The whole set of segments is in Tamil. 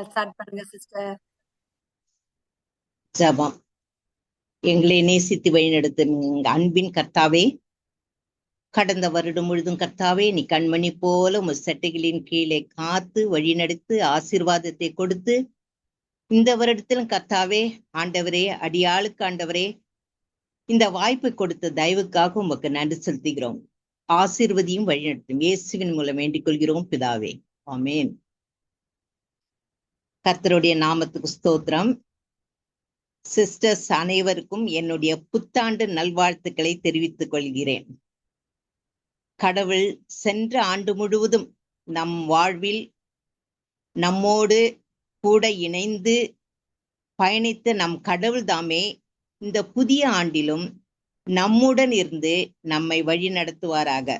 ஸ்டார்ட் பண்ணுங்க சிஸ்டர். ஜெபம். எங்களை நேசித்து வழிநடத்தும் எங்க அன்பின் கர்த்தாவே, கடந்த வருடம் முழுதும் கர்த்தாவே, நீ கண்மணி போல உம் சட்டைகளின் கீழே காத்து வழிநடத்து ஆசீர்வாதத்தை கொடுத்து, இந்த வருடத்திலும் கர்த்தாவே ஆண்டவரே, அடியாளுக்கு ஆண்டவரே, இந்த வாய்ப்பை கொடுத்த தயவுக்காக உமக்கு நன்றி செலுத்துகிறோம். ஆசீர்வதியும் வழிநடத்தும் இயேசுவின் மூலம் வேண்டிக் கொள்கிறோம் பிதாவே, ஆமேன். கர்த்தருடைய நாமத்துக்கு ஸ்தோத்திரம். சிஸ்டர்ஸ் அனைவருக்கும் என்னுடைய புத்தாண்டு நல்வாழ்த்துக்களை தெரிவித்துக் கொள்கிறேன். கடவுள் சென்ற ஆண்டு முழுவதும் நம் வாழ்வில் நம்மோடு கூட இணைந்து பயணித்த நம் கடவுள் தாமே இந்த புதிய ஆண்டிலும் நம்முடன் இருந்து நம்மை வழி நடத்துவாராக.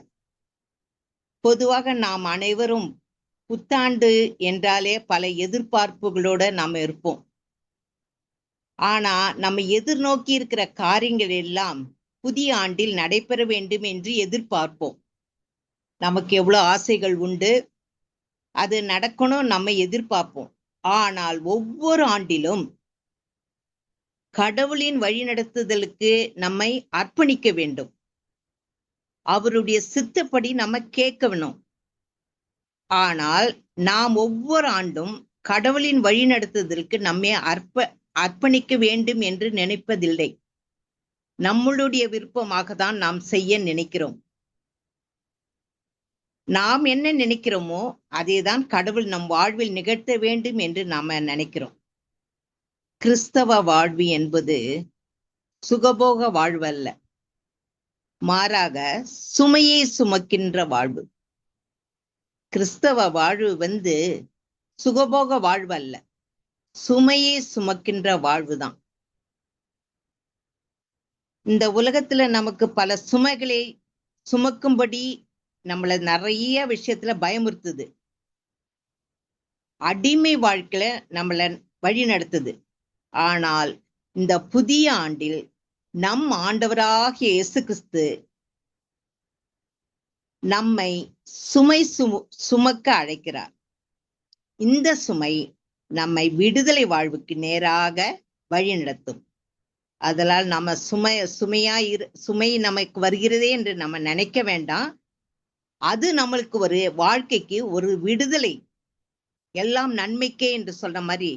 பொதுவாக நாம் அனைவரும் புத்தாண்டு என்றாலே பல எதிர்பார்ப்புகளோட நாம் இருப்போம். ஆனா நம்ம எதிர்நோக்கி இருக்கிற காரியங்கள் எல்லாம் புதிய ஆண்டில் நடைபெற வேண்டும் என்று எதிர்பார்ப்போம். நமக்கு எவ்வளவு ஆசைகள் உண்டு, அது நடக்கணும் நம்ம எதிர்பார்ப்போம். ஆனால் ஒவ்வொரு ஆண்டிலும் கடவுளின் வழிநடத்துதலுக்கு நம்மை அர்ப்பணிக்க வேண்டும். அவருடைய சித்தப்படி நம்ம கேட்கணும். ஆனால் நாம் ஒவ்வொரு ஆண்டும் கடவுளின் வழிநடத்துதலுக்கு நம்மை அர்ப்பணிக்க வேண்டும் என்று நினைப்பதில்லை. நம்மளுடைய விருப்பமாக தான் நாம் செய்ய நினைக்கிறோம். நாம் என்ன நினைக்கிறோமோ அதேதான் கடவுள் நம் வாழ்வில் நிகழ்த்த வேண்டும் என்று நாம நினைக்கிறோம். கிறிஸ்தவ வாழ்வு என்பது சுகபோக வாழ்வு அல்ல, மாறாக சுமையை சுமக்கின்ற வாழ்வு. கிறிஸ்தவ வாழ்வு சுகபோக வாழ்வு அல்ல, சுமையை சுமக்கின்ற வாழ்வுதான். இந்த உலகத்துல நமக்கு பல சுமைகளை சுமக்கும்படி நம்மள நிறைய விஷயத்துல பயமுறுத்துது. அடிமை வாழ்க்கையில நம்மள வழி நடத்துது. ஆனால் இந்த புதிய ஆண்டில் நம் ஆண்டவராகிய இயேசு கிறிஸ்து நம்மை சுமை சுமக்க அழைக்கிறார். இந்த சுமை நம்மை விடுதலை வாழ்வுக்கு நேராக வழி நடத்தும். அதனால் நம்ம சுமை நமக்கு வருகிறதே என்று நம்ம நினைக்க வேண்டாம். அது நம்மளுக்கு ஒரு வாழ்க்கைக்கு ஒரு விடுதலை, எல்லாம் நன்மைக்கே என்று சொல்ற மாதிரி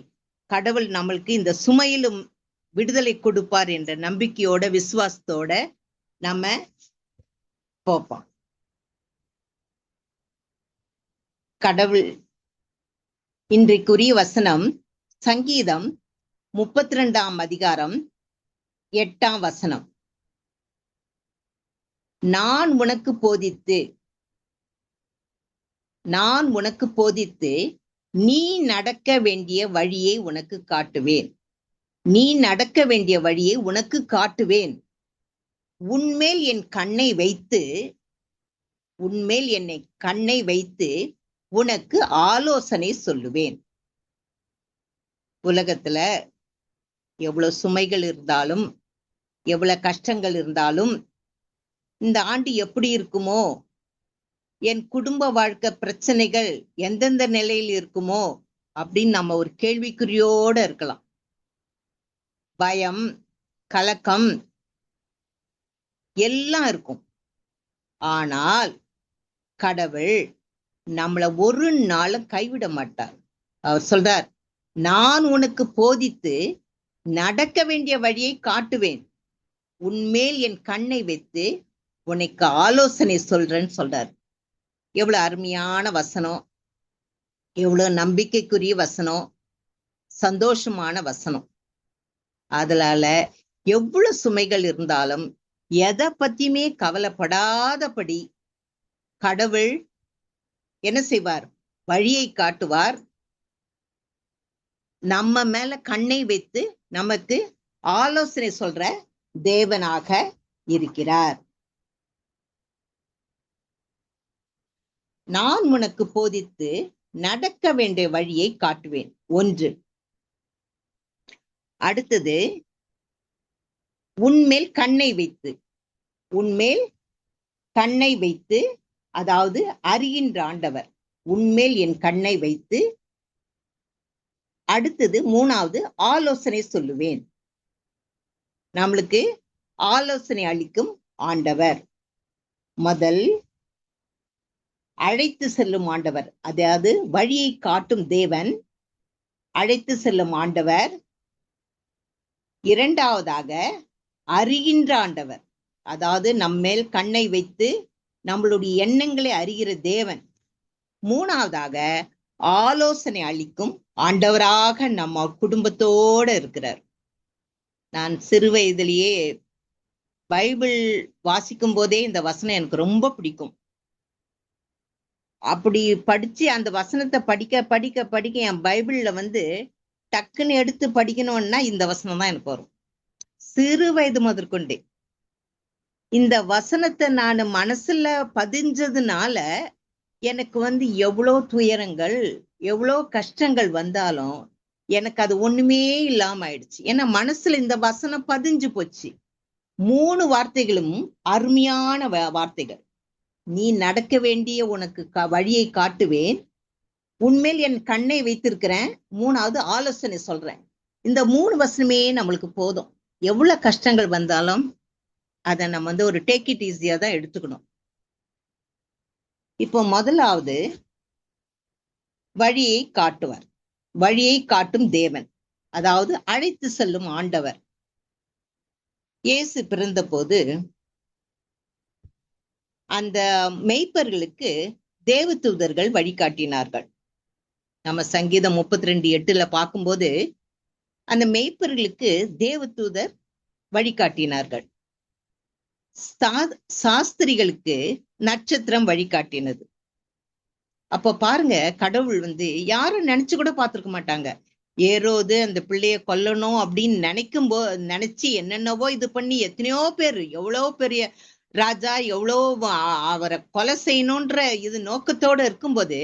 கடவுள் நம்மளுக்கு இந்த சுமையிலும் விடுதலை கொடுப்பார் என்ற நம்பிக்கையோட விசுவாசத்தோட நம்ம போப்போம். கடவுள் இன்றைக்குரிய வசனம் சங்கீதம் 32ஆம் அதிகாரம் 8ஆம் வசனம். நான் உனக்கு போதித்து நீ நடக்க வேண்டிய வழியை உனக்கு காட்டுவேன். நீ நடக்க வேண்டிய வழியை உனக்கு காட்டுவேன். உன்மேல் என் கண்ணை வைத்து உனக்கு ஆலோசனை சொல்லுவேன். உலகத்துல எவ்வளவு சுமைகள் இருந்தாலும், எவ்வளவு கஷ்டங்கள் இருந்தாலும், இந்த ஆண்டு எப்படி இருக்குமோ, என் குடும்ப வாழ்க்கை பிரச்சனைகள் எந்தெந்த நிலையில் இருக்குமோ அப்படின்னு நம்ம ஒரு கேள்விக்குறியோட இருக்கலாம். பயம், கலக்கம் எல்லாம் இருக்கும். ஆனால் கடவுள் நம்மள ஒரு நாளும் கைவிட மாட்டார். அவர் சொல்றார், நான் உனக்கு போதித்து நடக்க வேண்டிய வழியை காட்டுவேன். உன்மேல் என் கண்ணை வைத்து உனக்கு ஆலோசனை சொல்றேன்னு சொல்றார். எவ்வளவு அருமையான வசனம், எவ்வளவு நம்பிக்கைக்குரிய வசனம், சந்தோஷமான வசனம். அதனால எவ்வளவு சுமைகள் இருந்தாலும் எதை பத்தியுமே கவலைப்படாதபடி கடவுள் என்ன செய்வார்? வழியை காட்டுவார். நம்ம மேல கண்ணை வைத்து நமக்கு ஆலோசனை சொல்ற தேவனாக இருக்கிறார். நான் உனக்கு போதித்து நடக்க வேண்டிய வழியை காட்டுவேன். 1. அடுத்தது, உன்மேல் கண்ணை வைத்து, அதாவது அறிகின்ற ஆண்டவர். உன்மேல் என் கண்ணை வைத்து அடுத்தது 3வது ஆலோசனை சொல்லுவேன். நம்மளுக்கு ஆலோசனை அளிக்கும் ஆண்டவர். முதல் அழைத்து செல்லும் ஆண்டவர், அதாவது வழியை காட்டும் தேவன், அழைத்து செல்லும் ஆண்டவர். இரண்டாவதாக அறிகின்ற ஆண்டவர், அதாவது நம்மேல் கண்ணை வைத்து நம்மளுடைய எண்ணங்களை அறிகிற தேவன். மூணாவதாக ஆலோசனை அளிக்கும் ஆண்டவராக நம்ம குடும்பத்தோட இருக்கிறார். நான் சிறு வயதிலேயே பைபிள் வாசிக்கும் போதே இந்த வசனம் எனக்கு ரொம்ப பிடிக்கும். அப்படி படிச்சு அந்த வசனத்தை படிக்க படிக்க படிக்க என் பைபிள்ல டக்குன்னு எடுத்து படிக்கணும்னா இந்த வசனம் தான் எனக்கு வரும். சிறு வயது முதற்கொண்டே இந்த வசனத்தை நான் மனசுல பதிஞ்சதுனால எனக்கு எவ்வளோ துயரங்கள் எவ்வளோ கஷ்டங்கள் வந்தாலும் எனக்கு அது ஒண்ணுமே இல்லாம ஆயிடுச்சு. ஏன்னா மனசுல இந்த வசனம் பதிஞ்சு போச்சு. 3 வார்த்தைகளும் அருமையான வார்த்தைகள். நீ நடக்க வேண்டிய உனக்கு வழியை காட்டுவேன், உன்மேல் என் கண்ணை வைத்திருக்கிறேன், 3வது ஆலோசனை சொல்றேன். இந்த 3 வசனமே நம்மளுக்கு போதும். எவ்வளவு கஷ்டங்கள் வந்தாலும் அதை நம்ம ஒரு டேக் இட் ஈஸியா தான் எடுத்துக்கணும். இப்போ முதலாவது வழியை காட்டுவார், வழியை காட்டும் தேவன், அதாவது அழைத்து செல்லும் ஆண்டவர். இயேசு பிறந்த போது அந்த மெய்ப்பர்களுக்கு தேவதூதர்கள் வழிகாட்டினார்கள். நம்ம சங்கீதம் 32:8 பார்க்கும்போது அந்த மெய்ப்பர்களுக்கு தேவதூதர் வழிகாட்டினார்கள். சாஸ்திரிகளுக்கு நட்சத்திரம் வழிகாட்டினது. அப்ப பாருங்க, கடவுள் யாரும் நினைச்சு கூட பார்த்திருக்க மாட்டாங்க. ஏரோது அந்த பிள்ளைய கொல்லணும் அப்படின்னு நினைச்சு என்னென்னவோ இது பண்ணி எத்தனையோ பேர், எவ்வளவு பெரிய ராஜா, எவ்வளோ அவரை கொலை செய்யணும்ன்ற இது நோக்கத்தோட இருக்கும்போது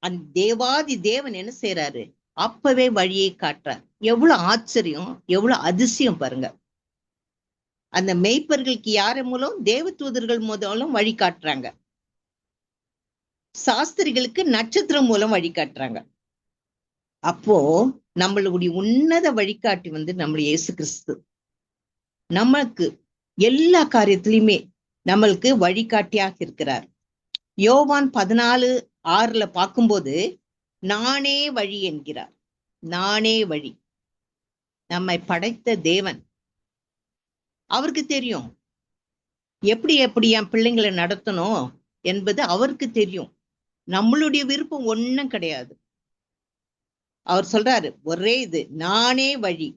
அந்த தேவாதி தேவன் என்ன செய்யறாரு? அப்பவே வழியை காட்டுறார். எவ்வளவு ஆச்சரியம், எவ்வளவு அதிசயம் பாருங்க. அந்த மெய்ப்பர்களுக்கு யாரு மூலம்? தேவதூதர்கள் மூலம் வழி காட்டுறாங்க. சாஸ்திரிகளுக்கு நட்சத்திரம் மூலம் வழிகாட்டுறாங்க. அப்போ நம்மளுடைய உன்னத வழிகாட்டி நம்மளுடைய இயேசு கிறிஸ்து நமக்கு எல்லா காரியத்திலையுமே நம்மளுக்கு வழிகாட்டியாக இருக்கிறார். யோவான் 14:6 பார்க்கும்போது நானே வழி என்கிறார். நானே வழி. நம்மை படைத்த தேவன், அவருக்கு தெரியும் எப்படி எப்படி என் பிள்ளைங்களை நடத்தணும் என்பது அவருக்கு தெரியும். நம்மளுடைய விருப்பம் ஒண்ணும் கிடையாது. அவர் சொல்றாரு ஒரே இது, நானே வழி.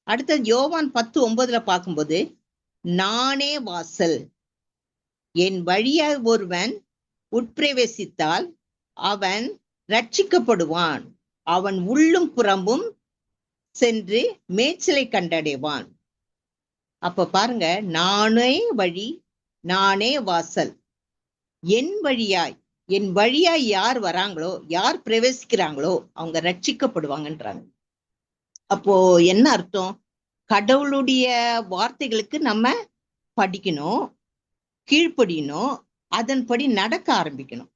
அடுத்த யோவான் 10:9 பார்க்கும்போது நானே வாசல், என் வழியாய் ஒருவன் உட்பிரவேசித்தால் அவன் ரட்சிக்கப்படுவான், அவன் உள்ளும் புறம்பும் சென்று மேய்ச்சலை கண்டடைவான். அப்ப பாருங்க, நானே வழி, நானே வாசல். என் வழியாய் யார் வராங்களோ, யார் பிரவேசிக்கிறாங்களோ அவங்க ரட்சிக்கப்படுவாங்கன்றாங்க. அப்போ என்ன அர்த்தம்? கடவுளுடைய வார்த்தைகளுக்கு நம்ம படிக்கணும், கீழ்ப்படியணும், அதன்படி நடக்க ஆரம்பிக்கணும்.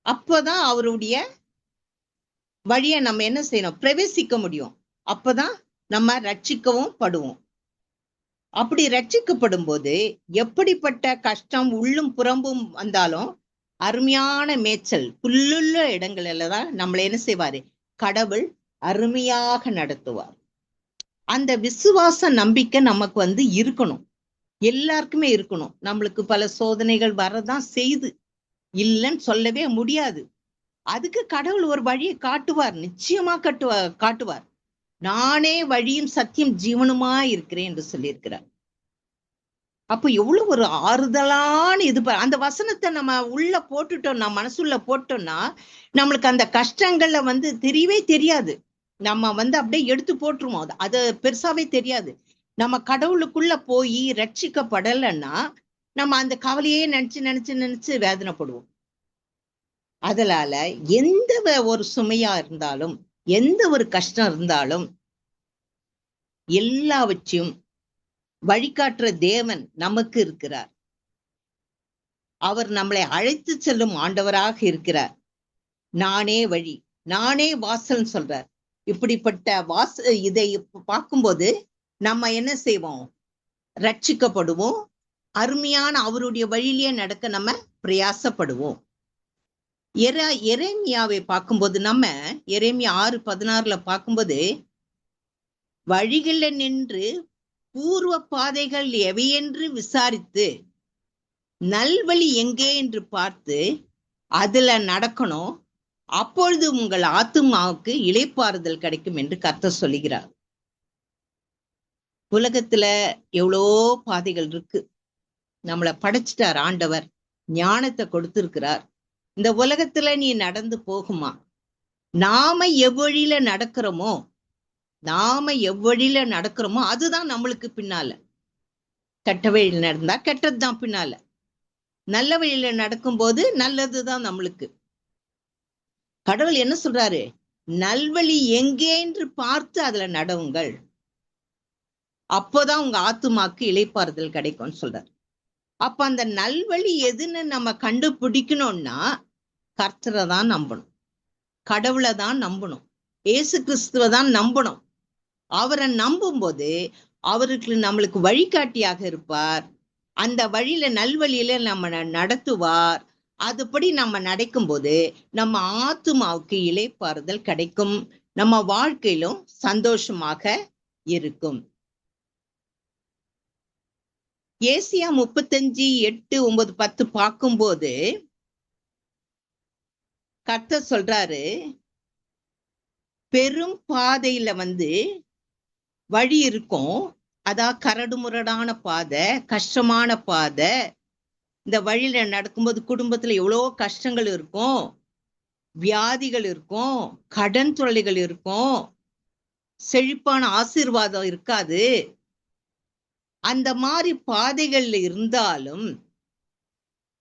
அப்பதான் அவருடைய வழியை நம்ம என்ன செய்யணும்? பிரவேசிக்க முடியும். அப்பதான் நம்ம ரட்சிக்கவும் படுவோம். அப்படி ரட்சிக்கப்படும் போது எப்படிப்பட்ட கஷ்டம் உள்ளும் புறம்பும் வந்தாலும் அருமையான மேய்ச்சல், புல்லுள்ள இடங்கள்ல தான் நம்மளை என்ன செய்வாரு? கடவுள் அருமையாக நடத்துவார். அந்த விசுவாச நம்பிக்கை நமக்கு இருக்கணும், எல்லாருக்குமே இருக்கணும். நம்மளுக்கு பல சோதனைகள் வரதான் செய்து, இல்லைன்னு சொல்லவே முடியாது. அதுக்கு கடவுள் ஒரு வழியை காட்டுவார், நிச்சயமா காட்டுவார். நானே வழியும் சத்தியம் ஜீவனுமா இருக்கிறேன் என்று சொல்லியிருக்கிறார். அப்போ எவ்வளவு ஒரு ஆறுதலான இது. அந்த வசனத்தை நம்ம உள்ள போட்டுட்டோம்னா, மனசுள்ள போட்டோம்னா நம்மளுக்கு அந்த கஷ்டங்கள்ல தெரியவே தெரியாது. நம்ம அப்படியே எடுத்து போட்டுருவோம், அது பெருசாவே தெரியாது. நம்ம கடவுளுக்குள்ள போய் ரட்சிக்கப்படலைன்னா நம்ம அந்த கவலையே நினைச்சு நினைச்சு நினைச்சு வேதனைப்படுவோம். அதனால எந்த ஒரு சுமையா இருந்தாலும், எந்த ஒரு கஷ்டம் இருந்தாலும், எல்லாவற்றையும் வழிகாட்டுற தேவன் நமக்கு இருக்கிறார். அவர் நம்மளை அழைத்து செல்லும் ஆண்டவராக இருக்கிறார். நானே வழி, நானே வாசல் சொல்றார். இப்படிப்பட்ட இதை பார்க்கும்போது நம்ம என்ன செய்வோம்? ரட்சிக்கப்படுவோம். அருமையான அவருடைய வழியிலேயே நடக்க நம்ம பிரயாசப்படுவோம். எரேமியாவை பார்க்கும்போது நம்ம எரேமியா 6:16 பார்க்கும்போது, வழிகளில் நின்று பூர்வ பாதைகள் எவையென்று விசாரித்து நல்வழி எங்கே என்று பார்த்து அதுல நடக்கணும், அப்பொழுது உங்கள் ஆத்துமாவுக்கு இளைப்பாறுதல் கிடைக்கும் என்று கர்த்தர் சொல்லுகிறார். உலகத்துல எவ்வளோ பாதைகள் இருக்கு. நம்மளை படைச்சிட்டார் ஆண்டவர், ஞானத்தை கொடுத்திருக்கிறார். இந்த உலகத்துல நீ நடந்து போகுமா? நாம எவ்வழியில நடக்கிறோமோ அதுதான் நம்மளுக்கு பின்னால. கெட்ட வழியில நடந்தா கெட்டதுதான் பின்னால. நல்ல வழியில நடக்கும்போது நல்லதுதான் நம்மளுக்கு. கடவுள் என்ன சொல்றாரு? நல்வழி எங்கே என்று பார்த்து அதுல நடவுங்கள், அப்போதான் உங்க ஆத்துமாக்கு இளைப்பாறுதல் கிடைக்கும்னு சொல்றாரு. அப்ப அந்த நல்வழி எதுன்னு நம்ம கண்டுபிடிக்கணும்னா கர்த்தரை தான் நம்பணும், கடவுளை தான் நம்பணும், இயேசு கிறிஸ்துவ தான் நம்பணும். அவரை நம்பும் போது அவருக்கு நம்மளுக்கு வழிகாட்டியாக இருப்பார். அந்த வழியில நல்வழியில நம்ம நடத்துவார். அதுபடி நம்ம நடக்கும் போது நம்ம ஆத்துமாவுக்கு இளைப்பாறுதல் கிடைக்கும், நம்ம வாழ்க்கையிலும் சந்தோஷமாக இருக்கும். ஏசியா 35:8-9-10 பார்க்கும்போது கர்த்தர் சொல்றாரு, பெரும் பாதையில வழி இருக்கும், அதான் கரடு முரடான பாதை, கஷ்டமான பாதை. இந்த வழியில நடக்கும்போது குடும்பத்துல எவ்வளோ கஷ்டங்கள் இருக்கும், வியாதிகள் இருக்கும், கடன் தொல்லைகள் இருக்கும், செழிப்பான ஆசீர்வாதம் இருக்காது. அந்த மாதிரி பாதைகள்ல இருந்தாலும்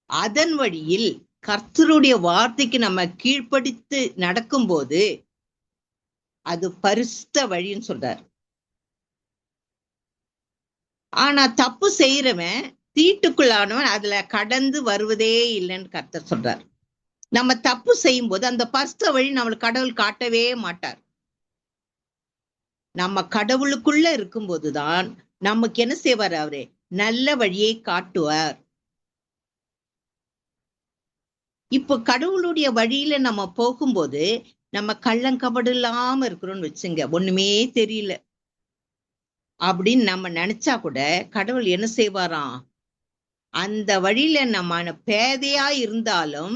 அதன் வழியில் கர்த்தருடைய வார்த்தைக்கு நம்ம கீழ்ப்படித்து நடக்கும்போது அது பரிசுத்த வழின்னு சொல்றார். ஆனா தப்பு செய்யறவன், தீட்டுக்குள்ளானவன் அதுல கடந்து வருவதே இல்லைன்னு கர்த்தர் சொல்றார். நம்ம தப்பு செய்யும் போது அந்த பரிசுத்த வழி நம்மளுக்கு கடவுள் காட்டவே மாட்டார். நம்ம கடவுளுக்குள்ள இருக்கும்போதுதான் நமக்கு என்ன செய்வார்? அவரு நல்ல வழியை காட்டுவார். இப்போ கடவுளுடைய வழியில நம்ம போகும்போது நம்ம கள்ளங்கபடு இல்லாம இருக்கிறோம்னு வச்சுங்க, ஒண்ணுமே தெரியல அப்படின்னு நம்ம நினைச்சா கூட கடவுள் என்ன செய்வாராம்? அந்த வழியில நம்ம பேதையா இருந்தாலும்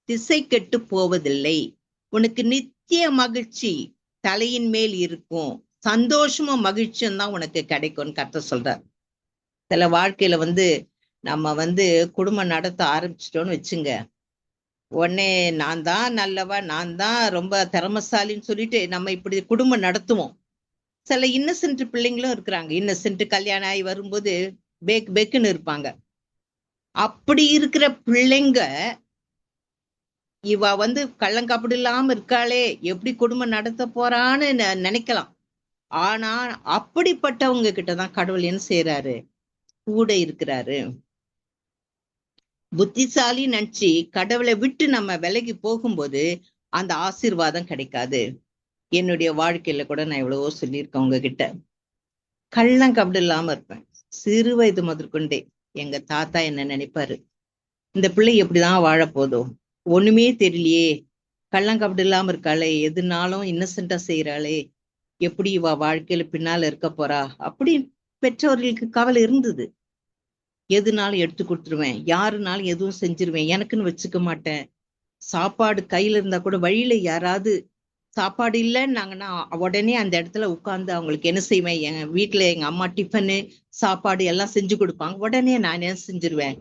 திசை கெட்டு போவதில்லை, உனக்கு நித்திய மகிழ்ச்சி தலையின் மேல் இருக்கும், சந்தோஷமும் மகிழ்ச்சியும் தான் உனக்கு கிடைக்கும்னு கர்த்தர் சொல்றார். சில வாழ்க்கையில நம்ம குடும்பம் நடத்த ஆரம்பிச்சிட்டோம்னு வச்சுங்க, உடனே நான் தான் நல்லவா, நான் தான் ரொம்ப திறமசாலின்னு சொல்லிட்டு நம்ம இப்படி குடும்பம் நடத்துவோம். சில இன்னசென்ட் பிள்ளைங்களும் இருக்கிறாங்க. இன்னசென்ட் கல்யாணம் ஆகி வரும்போது பெக்குன்னு இருப்பாங்க. அப்படி இருக்கிற பிள்ளைங்க இவ கள்ளங்கப்படி இல்லாம இருக்காளே, எப்படி குடும்பம் நடத்த போறான்னு நினைக்கலாம். ஆனா அப்படிப்பட்டவங்க கிட்டதான் கடவுள் என்ன செய்யறாரு? கூட இருக்கிறாரு. புத்திசாலி நினைச்சு கடவுளை விட்டு நம்ம விலகி போகும்போது அந்த ஆசீர்வாதம் கிடைக்காது. என்னுடைய வாழ்க்கையில கூட நான் எவ்வளவோ சொல்லியிருக்கேன் உங்ககிட்ட. கள்ளங்கபடி இல்லாம இருப்பேன். சிறு வயது முதற்கொண்டே எங்க தாத்தா என்ன நினைப்பாரு, இந்த பிள்ளை எப்படிதான் வாழப்போதோ, ஒண்ணுமே தெரியலையே, கள்ளங்கபடி இல்லாம இருக்காளே, எதுனாலும் இன்னசென்டா செய்யறாளே, எப்படி இவ வாழ்க்கையில பின்னால இருக்க போறா அப்படி பெற்றோர்களுக்கு கவலை இருந்தது. எதுனாலும் எடுத்து கொடுத்துருவேன், யாருனாலும் எதுவும் செஞ்சிருவேன், எனக்குன்னு வச்சுக்க மாட்டேன். சாப்பாடு கையில இருந்தா கூட வழியில யாராவது சாப்பாடு இல்லைன்னாங்கன்னா உடனே அந்த இடத்துல உட்கார்ந்து அவங்களுக்கு என்ன செய்வேன், எங்க வீட்டுல எங்க அம்மா டிஃபனு சாப்பாடு எல்லாம் செஞ்சு கொடுப்பாங்க. உடனே நான் என்ன செஞ்சிருவேன்,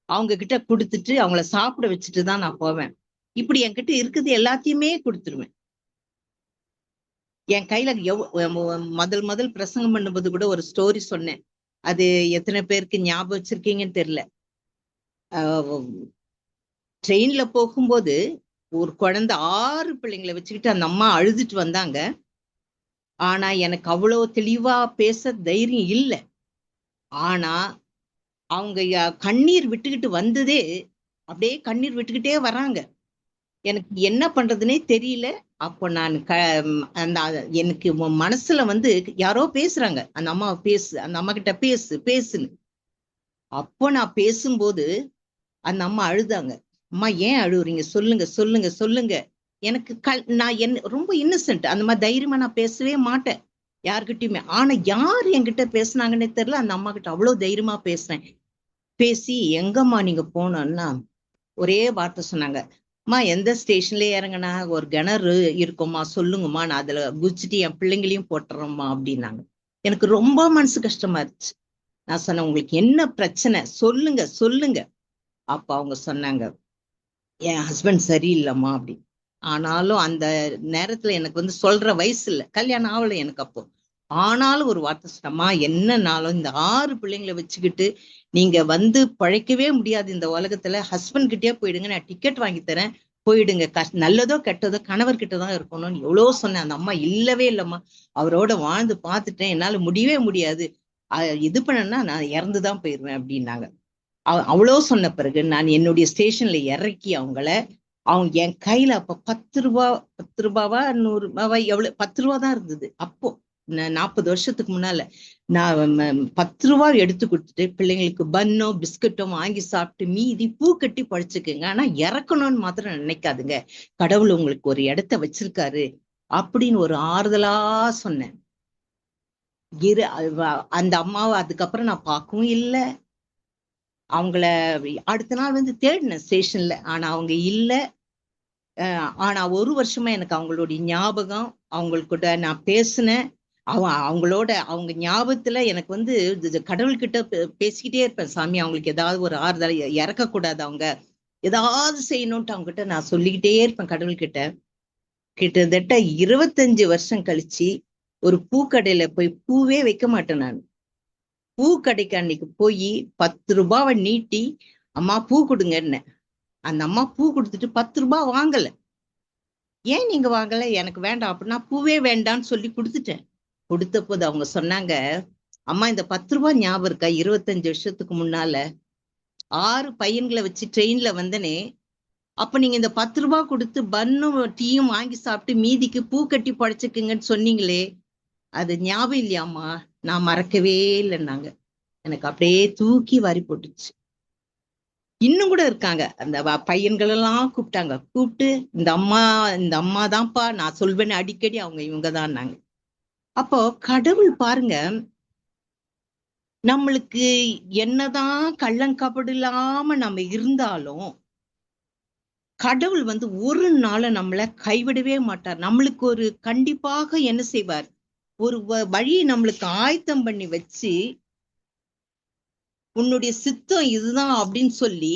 அவங்க கிட்ட கொடுத்துட்டு அவங்கள சாப்பிட வச்சுட்டு தான் நான் போவேன். இப்படி என்கிட்ட இருக்குது எல்லாத்தையுமே கொடுத்துருவேன். என் கையில முதல் பிரசங்கம் பண்ணும்போது கூட ஒரு ஸ்டோரி சொன்னேன். அது எத்தனை பேருக்கு ஞாபகம் வச்சிருக்கீங்கன்னு தெரியல. ட்ரெயின்ல போகும்போது ஒரு குழந்தை 6 பிள்ளைங்களை வச்சுக்கிட்டு அந்த அம்மா அழுதுட்டு வந்தாங்க. ஆனா எனக்கு அவ்வளோ தெளிவா பேச தைரியம் இல்லை. ஆனா அவங்க கண்ணீர் விட்டுக்கிட்டு வந்ததே, அப்படியே கண்ணீர் விட்டுக்கிட்டே வராங்க. எனக்கு என்ன பண்றதுனே தெரியல. அப்போ நான் அந்த எனக்கு மனசுல வந்து யாரோ பேசுறாங்க, அந்த அம்மா பேசு, அந்த அம்மா கிட்ட பேசு பேசுன்னு. அப்போ நான் பேசும்போது அந்த அம்மா அழுதாங்க. அம்மா ஏன் அழுவுறீங்க, சொல்லுங்க சொல்லுங்க சொல்லுங்க. எனக்கு நான் ரொம்ப இன்னசென்ட், அந்த மாதிரி தைரியமா நான் பேசவே மாட்டேன் யாருக்கிட்டயுமே. ஆனா யார் என்கிட்ட பேசுனாங்கன்னே தெரியல, அந்த அம்மா கிட்ட அவ்வளவு தைரியமா பேசுறேன். பேசி எங்கம்மா நீங்க போனோம்னா ஒரே வார்த்தை சொன்னாங்க, அம்மா எந்த ஸ்டேஷன்ல இறங்குனா ஒரு கிணறு இருக்கும்மா சொல்லுங்கம்மா, நான் அதுல குதிச்சுட்டு என் பிள்ளைங்களையும் போட்டுறோம்மா அப்படின்னாங்க. எனக்கு ரொம்ப மனசு கஷ்டமா இருந்துச்சு. நான் சொன்னேன், உங்களுக்கு என்ன பிரச்சனை சொல்லுங்க சொல்லுங்க. அப்ப அவங்க சொன்னாங்க, என் ஹஸ்பண்ட் சரியில்லைம்மா அப்படி. ஆனாலும் அந்த நேரத்துல எனக்கு வந்து சொல்ற வயசு இல்லை, கல்யாணம் ஆகல எனக்கு அப்போ. ஆனாலும் ஒரு வார்த்தை சொன்னம்மா, என்னன்னாலும் இந்த 6 பிள்ளைங்களை வச்சுக்கிட்டு நீங்க வந்து பழைக்கவே முடியாது இந்த உலகத்துல, ஹஸ்பண்ட் கிட்டே போயிடுங்க, நான் டிக்கெட் வாங்கி தரேன், போயிடுங்க, நல்லதோ கெட்டதோ கணவர் கிட்டதான் இருக்கணும்னு எவ்வளவு சொன்னேன். அந்த அம்மா இல்லவே இல்லம்மா, அவரோட வாழ்ந்து பார்த்துட்டேன், என்னால முடியவே முடியாது, இது பண்ணனா நான் இறந்துதான் போயிருவேன் அப்படின்னாங்க. அவ்வளவு சொன்ன பிறகு நான் என்னுடைய ஸ்டேஷன்ல இறக்கி அவங்க என் கையில அப்ப 10 ரூபா, 10 ரூபாவா 100 ரூபாவா எவ்வளவு, 10 ரூபா தான் இருந்தது அப்போ. 40 வருஷத்துக்கு முன்னால நான் 10 ரூபா எடுத்து கொடுத்துட்டு பிள்ளைங்களுக்கு பன்னோ பிஸ்கட்டோ வாங்கி சாப்பிட்டு மீதி பூ கட்டி பழிச்சுக்குங்க, ஆனா இறக்கணும்னு மாத்திரம் நினைக்காதுங்க, கடவுள் உங்களுக்கு ஒரு இடத்த வச்சிருக்காரு அப்படின்னு ஒரு ஆறுதலா சொன்னேன். அந்த அம்மாவை அதுக்கப்புறம் நான் பார்க்கவும் இல்லை. அவங்கள அடுத்த நாள் வந்து தேடினேன் ஸ்டேஷன்ல, ஆனா அவங்க இல்ல. ஆனா 1 வருஷமா எனக்கு அவங்களுடைய ஞாபகம், அவங்கள்கிட்ட நான் பேசினேன். அவங்களோட அவங்க ஞாபகத்துல எனக்கு வந்து கடவுள்கிட்ட பேசிக்கிட்டே இருப்பேன், சாமி அவங்களுக்கு ஏதாவது ஒரு ஆறுதல், இறக்க கூடாது, அவங்க ஏதாவது செய்யணும்ட்டு அவங்ககிட்ட நான் சொல்லிக்கிட்டே இருப்பேன் கடவுள்கிட்ட. கிட்டத்தட்ட 25 வருஷம் கழிச்சு ஒரு பூக்கடையில போய் பூவே வைக்க மாட்டேன் நான். பூ கடைக்கு அன்னைக்கு போய் 10 ரூபாவை நீட்டி, அம்மா பூ கொடுங்கன்னு. அந்த அம்மா பூ கொடுத்துட்டு 10 ரூபாய் வாங்கல. ஏன் நீங்க வாங்கல, எனக்கு வேண்டாம் அப்படின்னா, பூவே வேண்டான்னு சொல்லி கொடுத்துட்டேன். கொடுத்த போது அவங்க சொன்னாங்க, அம்மா இந்த 10 ரூபாய் ஞாபகம் இருக்கா, 25 வருஷத்துக்கு முன்னால 6 பையன்களை வச்சு ட்ரெயின்ல வந்தனே, அப்ப நீங்க இந்த 10 ரூபாய் கொடுத்து பன்னும் டீயும் வாங்கி சாப்பிட்டு மீதிக்கு பூ கட்டி படைச்சுக்குங்கன்னு சொன்னீங்களே, அது ஞாபகம் இல்லையாம்மா, நான் மறக்கவே இல்லைன்னாங்க. எனக்கு அப்படியே தூக்கி வாரி போட்டுச்சு. இன்னும் கூட இருக்காங்க அந்த பையன்கள் எல்லாம் கூப்பிட்டாங்க, கூப்பிட்டு இந்த அம்மா தான்ப்பா நான் சொல்வேன்னு அடிக்கடி, அவங்க இவங்கதான். அப்போ கடவுள் பாருங்க, நம்மளுக்கு என்னதான் கள்ளங்கபடு இல்லாம நம்ம இருந்தாலும் கடவுள் வந்து ஒரு நாள நம்மள கைவிடவே மாட்டார். நம்மளுக்கு ஒரு கண்டிப்பாக என்ன செய்வார், ஒரு வழியை நம்மளுக்கு ஆயத்தம் பண்ணி வச்சு, உன்னுடைய சித்தம் இதுதான் அப்படின்னு சொல்லி,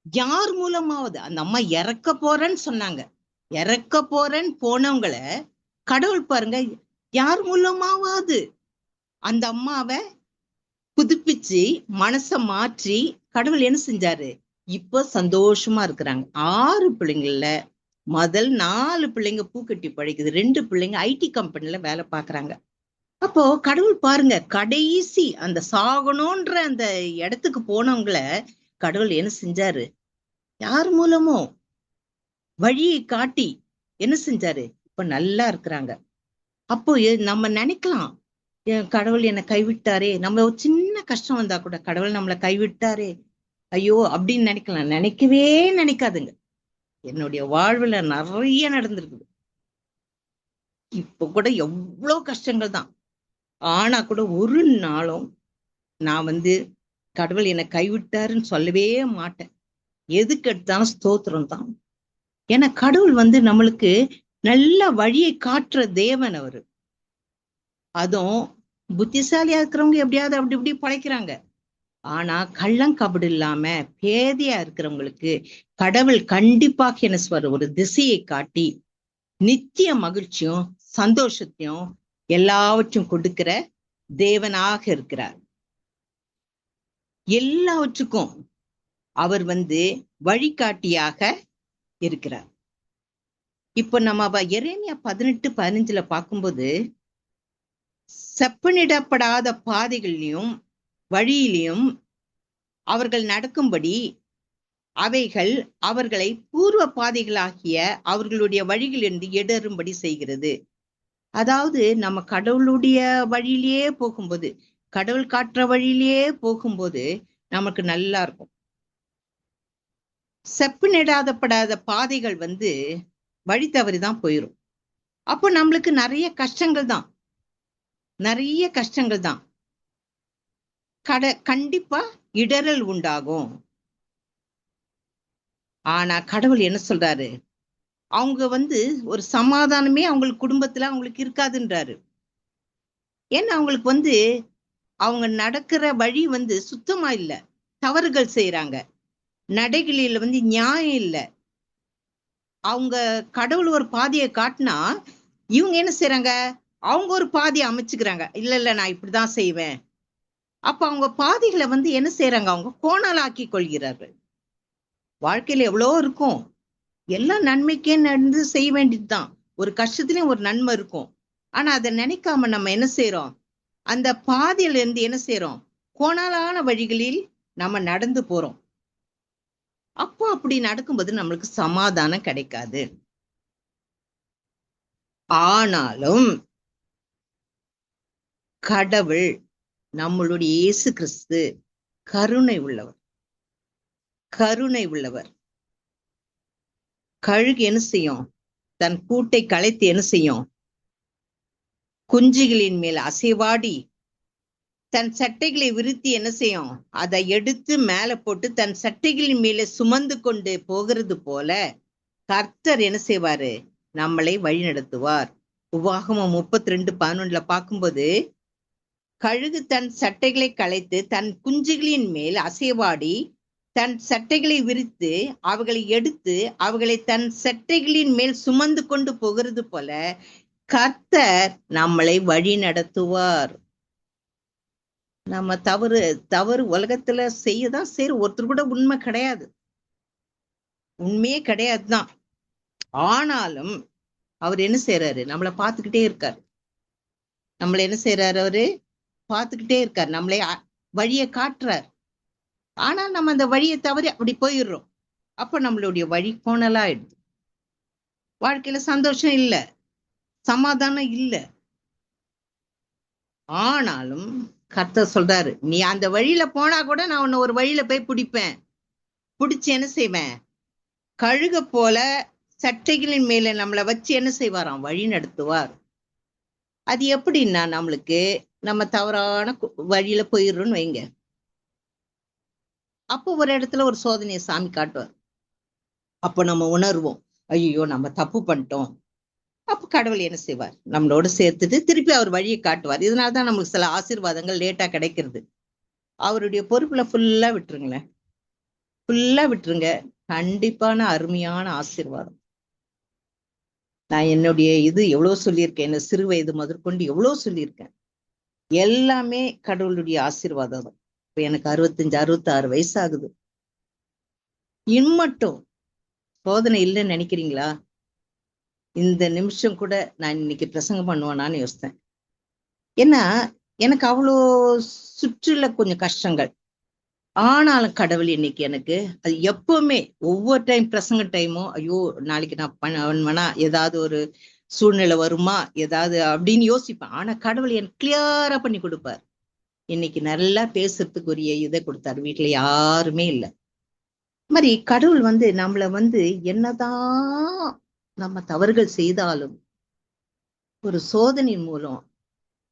யார் மூலமாவது, அந்த அம்மா இறக்க போறேன்னு சொன்னாங்க, இறக்க போறேன்னு போனவங்களை கடவுள் பாருங்க யார் மூலமாவது அந்த அம்மாவை புதுப்பிச்சு மனச மாற்றி கடவுள் என்ன செஞ்சாரு, இப்ப சந்தோஷமா இருக்கிறாங்க. 6 பிள்ளைங்கள்ல முதல் 4 பிள்ளைங்க பூக்கட்டி பழிக்குது, 2 பிள்ளைங்க ஐடி கம்பெனில வேலை பாக்குறாங்க. அப்போ கடவுள் பாருங்க, கடைசி அந்த சாகணும்ன்ற அந்த இடத்துக்கு போனவங்களை கடவுள் என்ன செஞ்சாரு, யார் மூலமோ வழியை காட்டி என்ன செஞ்சாரு, இப்ப நல்லா இருக்கிறாங்க. அப்போ நம்ம நினைக்கலாம், கடவுள் என்னை கைவிட்டாரே, நம்ம ஒரு சின்ன கஷ்டம் வந்தா கூட கடவுள் நம்மளை கைவிட்டாரே ஐயோ அப்படின்னு நினைக்கலாம். நினைக்கவே நினைக்காதுங்க. என்னுடைய வாழ்வுல நிறைய நடந்திருக்குது. இப்ப கூட எவ்வளவு கஷ்டங்கள் தான், ஆனா கூட ஒரு நாளும் நான் வந்து கடவுள் என்னை கைவிட்டாருன்னு சொல்லவே மாட்டேன். எதுக்கு எடுத்தாலும் ஸ்தோத்திரம் தான். ஏன்னா கடவுள் வந்து நம்மளுக்கு நல்ல வழியை காட்டுற தேவன் அவரு. அதுவும் புத்திசாலியா இருக்கிறவங்க எப்படியாவது அப்படி இப்படி பழைக்கிறாங்க. ஆனா கள்ளங்கபடு இல்லாம பேதையா இருக்கிறவங்களுக்கு கடவுள் கண்டிப்பாக என்ன சொல்ற, ஒரு திசையை காட்டி நித்திய மகிழ்ச்சியும் சந்தோஷத்தையும் எல்லாவற்றையும் கொடுக்கிற தேவனாக இருக்கிறார். எல்லாவற்றுக்கும் அவர் வந்து வழிகாட்டியாக இருக்கிறார். இப்ப நம்ம எரேமியா 18:15 பார்க்கும்போது, செப்பனிடப்படாத பாதைகளிலும் வழியிலும் அவர்கள் நடக்கும்படி அவைகள் அவர்களை பூர்வ பாதைகளாகிய அவர்களுடைய வழிகளிலிருந்து இடரும்படி செய்கிறது. அதாவது நம்ம கடவுளுடைய வழியிலேயே போகும்போது, கடவுள் காட்டுற வழியிலேயே போகும்போது நமக்கு நல்லா இருக்கும். செப்பனிடாதப்படாத பாதைகள் வழி தவறிதான் போயிரும். அப்போ நம்மளுக்கு நிறைய கஷ்டங்கள் தான், நிறைய கஷ்டங்கள் தான். கண்டிப்பா இடரல் உண்டாகும். ஆனா கடவுள் என்ன சொல்றாரு, அவங்க ஒரு சமாதானமே அவங்களுக்கு குடும்பத்துல அவங்களுக்கு இருக்காதுன்றாரு. ஏன்னா அவங்களுக்கு அவங்க நடக்கிற வழி சுத்தமா இல்ல, தவறுகள் செய்யறாங்க, நடைகளில நியாயம் இல்ல. அவங்க கடவுள் ஒரு பாதையை காட்டினா இவங்க என்ன செய்யறாங்க, அவங்க ஒரு பாதையை அமைச்சுக்கிறாங்க. இல்ல இல்ல நான் இப்படிதான் செய்வேன். அப்ப அவங்க பாதைகளை என்ன செய்யறாங்க, அவங்க கோணலாக்கி கொள்கிறார்கள். வாழ்க்கையில எவ்வளோ இருக்கும், எல்லாம் நன்மைக்கே நடந்து செய்ய வேண்டியதுதான். ஒரு கஷ்டத்துலயும் ஒரு நன்மை இருக்கும். ஆனா அதை நினைக்காம நம்ம என்ன செய்யறோம், அந்த பாதையில இருந்து என்ன செய்யறோம், கோணலான வழிகளில் நம்ம நடந்து போறோம். அப்போ அப்படி நடக்கும்போது நம்மளுக்கு சமாதானம் கிடைக்காது. ஆனாலும் கடவுள் நம்மளுடைய இயேசு கிறிஸ்து கருணை உள்ளவர், கருணை உள்ளவர். கழுகு என்ன செய்யும், தன் கூட்டை கலைத்து என்ன செய்யும், குஞ்சுகளின் மேல் அசைவாடி தன் சட்டைகளை விரித்து என்ன செய்யும், அதை எடுத்து மேல போட்டு தன் சட்டைகளின் மேல சுமந்து கொண்டு போகிறது போல கர்த்தர் என்ன செய்வாரு, நம்மளை வழி நடத்துவார். உபாகமம் 32:11 பார்க்கும்போது, கழுகு தன் சட்டைகளை கலைத்து தன் குஞ்சுகளின் மேல் அசைவாடி தன் சட்டைகளை விரித்து அவைகளை எடுத்து அவைகளை தன் சட்டைகளின் மேல் சுமந்து கொண்டு போகிறது போல கர்த்தர் நம்மளை வழி நடத்துவார். நம்ம தவறு உலகத்துல செய்யதான் சரி, ஒருத்தர் கூட உண்மை கிடையாது, உண்மையே கிடையாதுதான். ஆனாலும் அவர் என்ன செய்யறாரு, நம்மளை பார்த்துக்கிட்டே இருக்காரு. நம்மளை என்ன செய்யறாரு, அவரு பார்த்துக்கிட்டே இருக்காரு, நம்மளை வழியை காட்டுறார். ஆனா நம்ம அந்த வழியை தவறி அப்படி போயிடுறோம். அப்ப நம்மளுடைய வழி கோணலாயிடுது, வாழ்க்கையில சந்தோஷம் இல்ல, சமாதானம் இல்ல. ஆனாலும் கர்த்தர் சொல்றாரு, நீ அந்த வழியில போனா கூட நான் உன்னை ஒரு வழியில போய் பிடிப்பேன், பிடிச்சு என்ன செய்வேன், கழுக போல சட்டைகளின் மேல நம்மளை வச்சு என்ன செய்வாராம், வழி நடத்துவார். அது எப்படின்னா, நம்மளுக்கு நம்ம தவறான வழியில போயிடுறோம்னு வைங்க, அப்போ ஒரு இடத்துல ஒரு சோதனையை சாமி காட்டுவார். அப்போ நம்ம உணர்வோம், ஐயோ நம்ம தப்பு பண்ணிட்டோம். அப்ப கடவுள் என்ன செய்வார், நம்மளோட சேர்த்துட்டு திருப்பி அவர் வழியை காட்டுவார். இதனாலதான் நம்மளுக்கு சில ஆசீர்வாதங்கள் லேட்டா கிடைக்கிறது. அவருடைய பொறுப்புல ஃபுல்லா விட்டுருங்களேன், ஃபுல்லா விட்டுருங்க, கண்டிப்பான அருமையான ஆசீர்வாதம். நான் என்னுடைய எவ்வளவு சொல்லியிருக்கேன், என்ன சிறு வயது முதற்கொண்டு எவ்வளவு சொல்லியிருக்கேன், எல்லாமே கடவுளுடைய ஆசீர்வாதம் தான். இப்ப எனக்கு 65-66 வயசு ஆகுது. இம்மட்டும் சோதனை இல்லைன்னு நினைக்கிறீங்களா? இந்த நிமிஷம் கூட நான் இன்னைக்கு பிரசங்கம் பண்ணுவேனான்னு யோசித்தேன். ஏன்னா எனக்கு அவ்வளோ சுற்றுல கொஞ்சம் கஷ்டங்கள். ஆனாலும் கடவுள் இன்னைக்கு எனக்கு அது எப்பவுமே ஒவ்வொரு டைம் பிரசங்க டைமும், ஐயோ நாளைக்கு நான் பண்ணுவேனா, ஏதாவது ஒரு சூழ்நிலை வருமா ஏதாவது அப்படின்னு யோசிப்பேன். ஆனா கடவுள் எனக்கு கிளியரா பண்ணி கொடுப்பார். இன்னைக்கு நல்லா பேசுறதுக்குரிய இதை கொடுத்தாரு. வீட்டுல யாருமே இல்லை. மாதிரி கடவுள் நம்மள என்னதான் நம்ம தவறுகள் செய்தாலும் ஒரு சோதனையின் மூலம்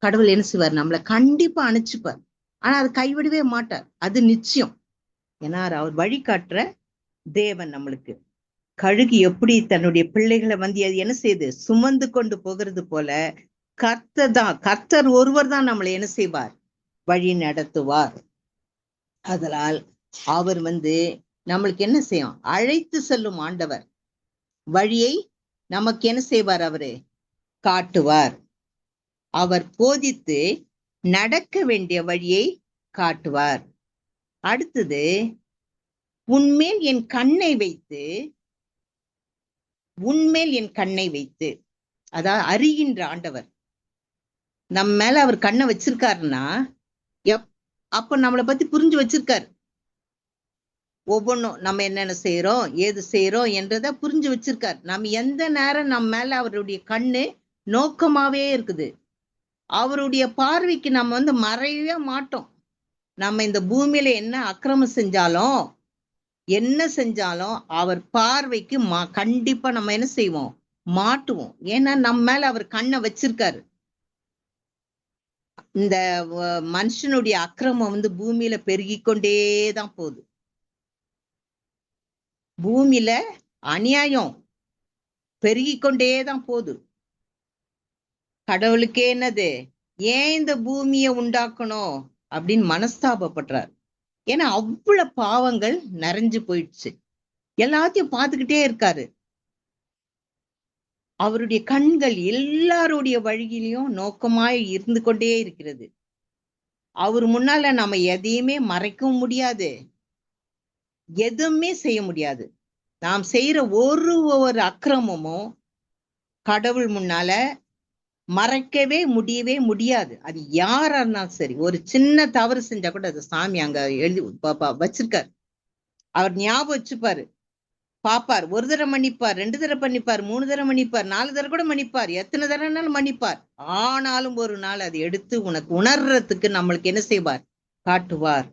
கடவுள் என்ன செய்வார், நம்மளை கண்டிப்பா அனுப்பிச்சுப்பார். ஆனா அது கைவிடவே மாட்டார், அது நிச்சயம். ஏன்னா அவர் வழிகாட்டுற தேவன். நம்மளுக்கு கழுகு எப்படி தன்னுடைய பிள்ளைகளை அது என்ன செய்யுது, சுமந்து கொண்டு போகிறது போல கர்த்தர் ஒருவர் தான் நம்மளை என்ன செய்வார், வழி நடத்துவார். அதனால் அவர் நம்மளுக்கு என்ன செய்யும், அழைத்து செல்லும் ஆண்டவர். வழியை நமக்கு என்ன செய்வார், அவரு காட்டுவார். அவர் போதித்து நடக்க வேண்டிய வழியை காட்டுவார். அடுத்தது, உன்மேல் என் கண்ணை வைத்து, உன்மேல் என் கண்ணை வைத்து, அதாவது அறிகின்ற ஆண்டவர். நம்ம மேல அவர் கண்ணை வச்சிருக்காருன்னா அப்ப நம்மளை பத்தி புரிஞ்சு வச்சிருக்காரு. ஒவ்வொன்றும் நம்ம என்னென்ன செய்யறோம், ஏது செய்யறோம் என்றதை புரிஞ்சு வச்சிருக்கார். நம்ம எந்த நேரம் நம்ம மேல அவருடைய கண்ணு நோக்கமாவே இருக்குது. அவருடைய பார்வைக்கு நம்ம மறையவே மாட்டோம். நம்ம இந்த பூமியில என்ன அக்கிரமம் செஞ்சாலும் என்ன செஞ்சாலும் அவர் பார்வைக்கு கண்டிப்பா நம்ம என்ன செய்வோம், மாட்டுவோம். ஏன்னா நம்ம மேல அவர் கண்ணை வச்சிருக்காரு. இந்த மனுஷனுடைய அக்கிரமம் பூமியில பெருகிக்கொண்டேதான் போகுது. பூமியில அநியாயம் பெருகிக்கொண்டேதான் போகுது. கடவுளுக்கே என்னது, ஏன் இந்த பூமியை உண்டாக்கணும் அப்படின்னு மனஸ்தாபப்படுறார். ஏன்னா அவ்வளவு பாவங்கள் நிறைஞ்சு போயிடுச்சு. எல்லாத்தையும் பார்த்துக்கிட்டே இருக்காரு. அவருடைய கண்கள் எல்லாருடைய வழியிலையும் நோக்கமாய் இருந்து கொண்டே இருக்கிறது. அவர் முன்னால நம்ம எதையுமே மறைக்கவும் முடியாது, எதுவுமே செய்ய முடியாது. நாம் செய்யற ஒரு அக்கிரமமும் கடவுள் முன்னால மறைக்கவே முடியவே முடியாது. அது யாரா இருந்தாலும் சரி, ஒரு சின்ன தவறு செஞ்சா கூட அது சாமி அங்க எழுதி வச்சிருக்காரு. அவர் ஞாபகம் வச்சுப்பாரு, பாப்பார். ஒரு தடவை மன்னிப்பார், 2 தடவை மன்னிப்பார், 3 தடவை மன்னிப்பார், 4 தடவை கூட மன்னிப்பார், எத்தனை தடவைனாலும் மன்னிப்பார். ஆனாலும் ஒரு நாள் அதை எடுத்து உனக்கு உணர்றதுக்கு நம்மளுக்கு என்ன செய்வார், காட்டுவார்.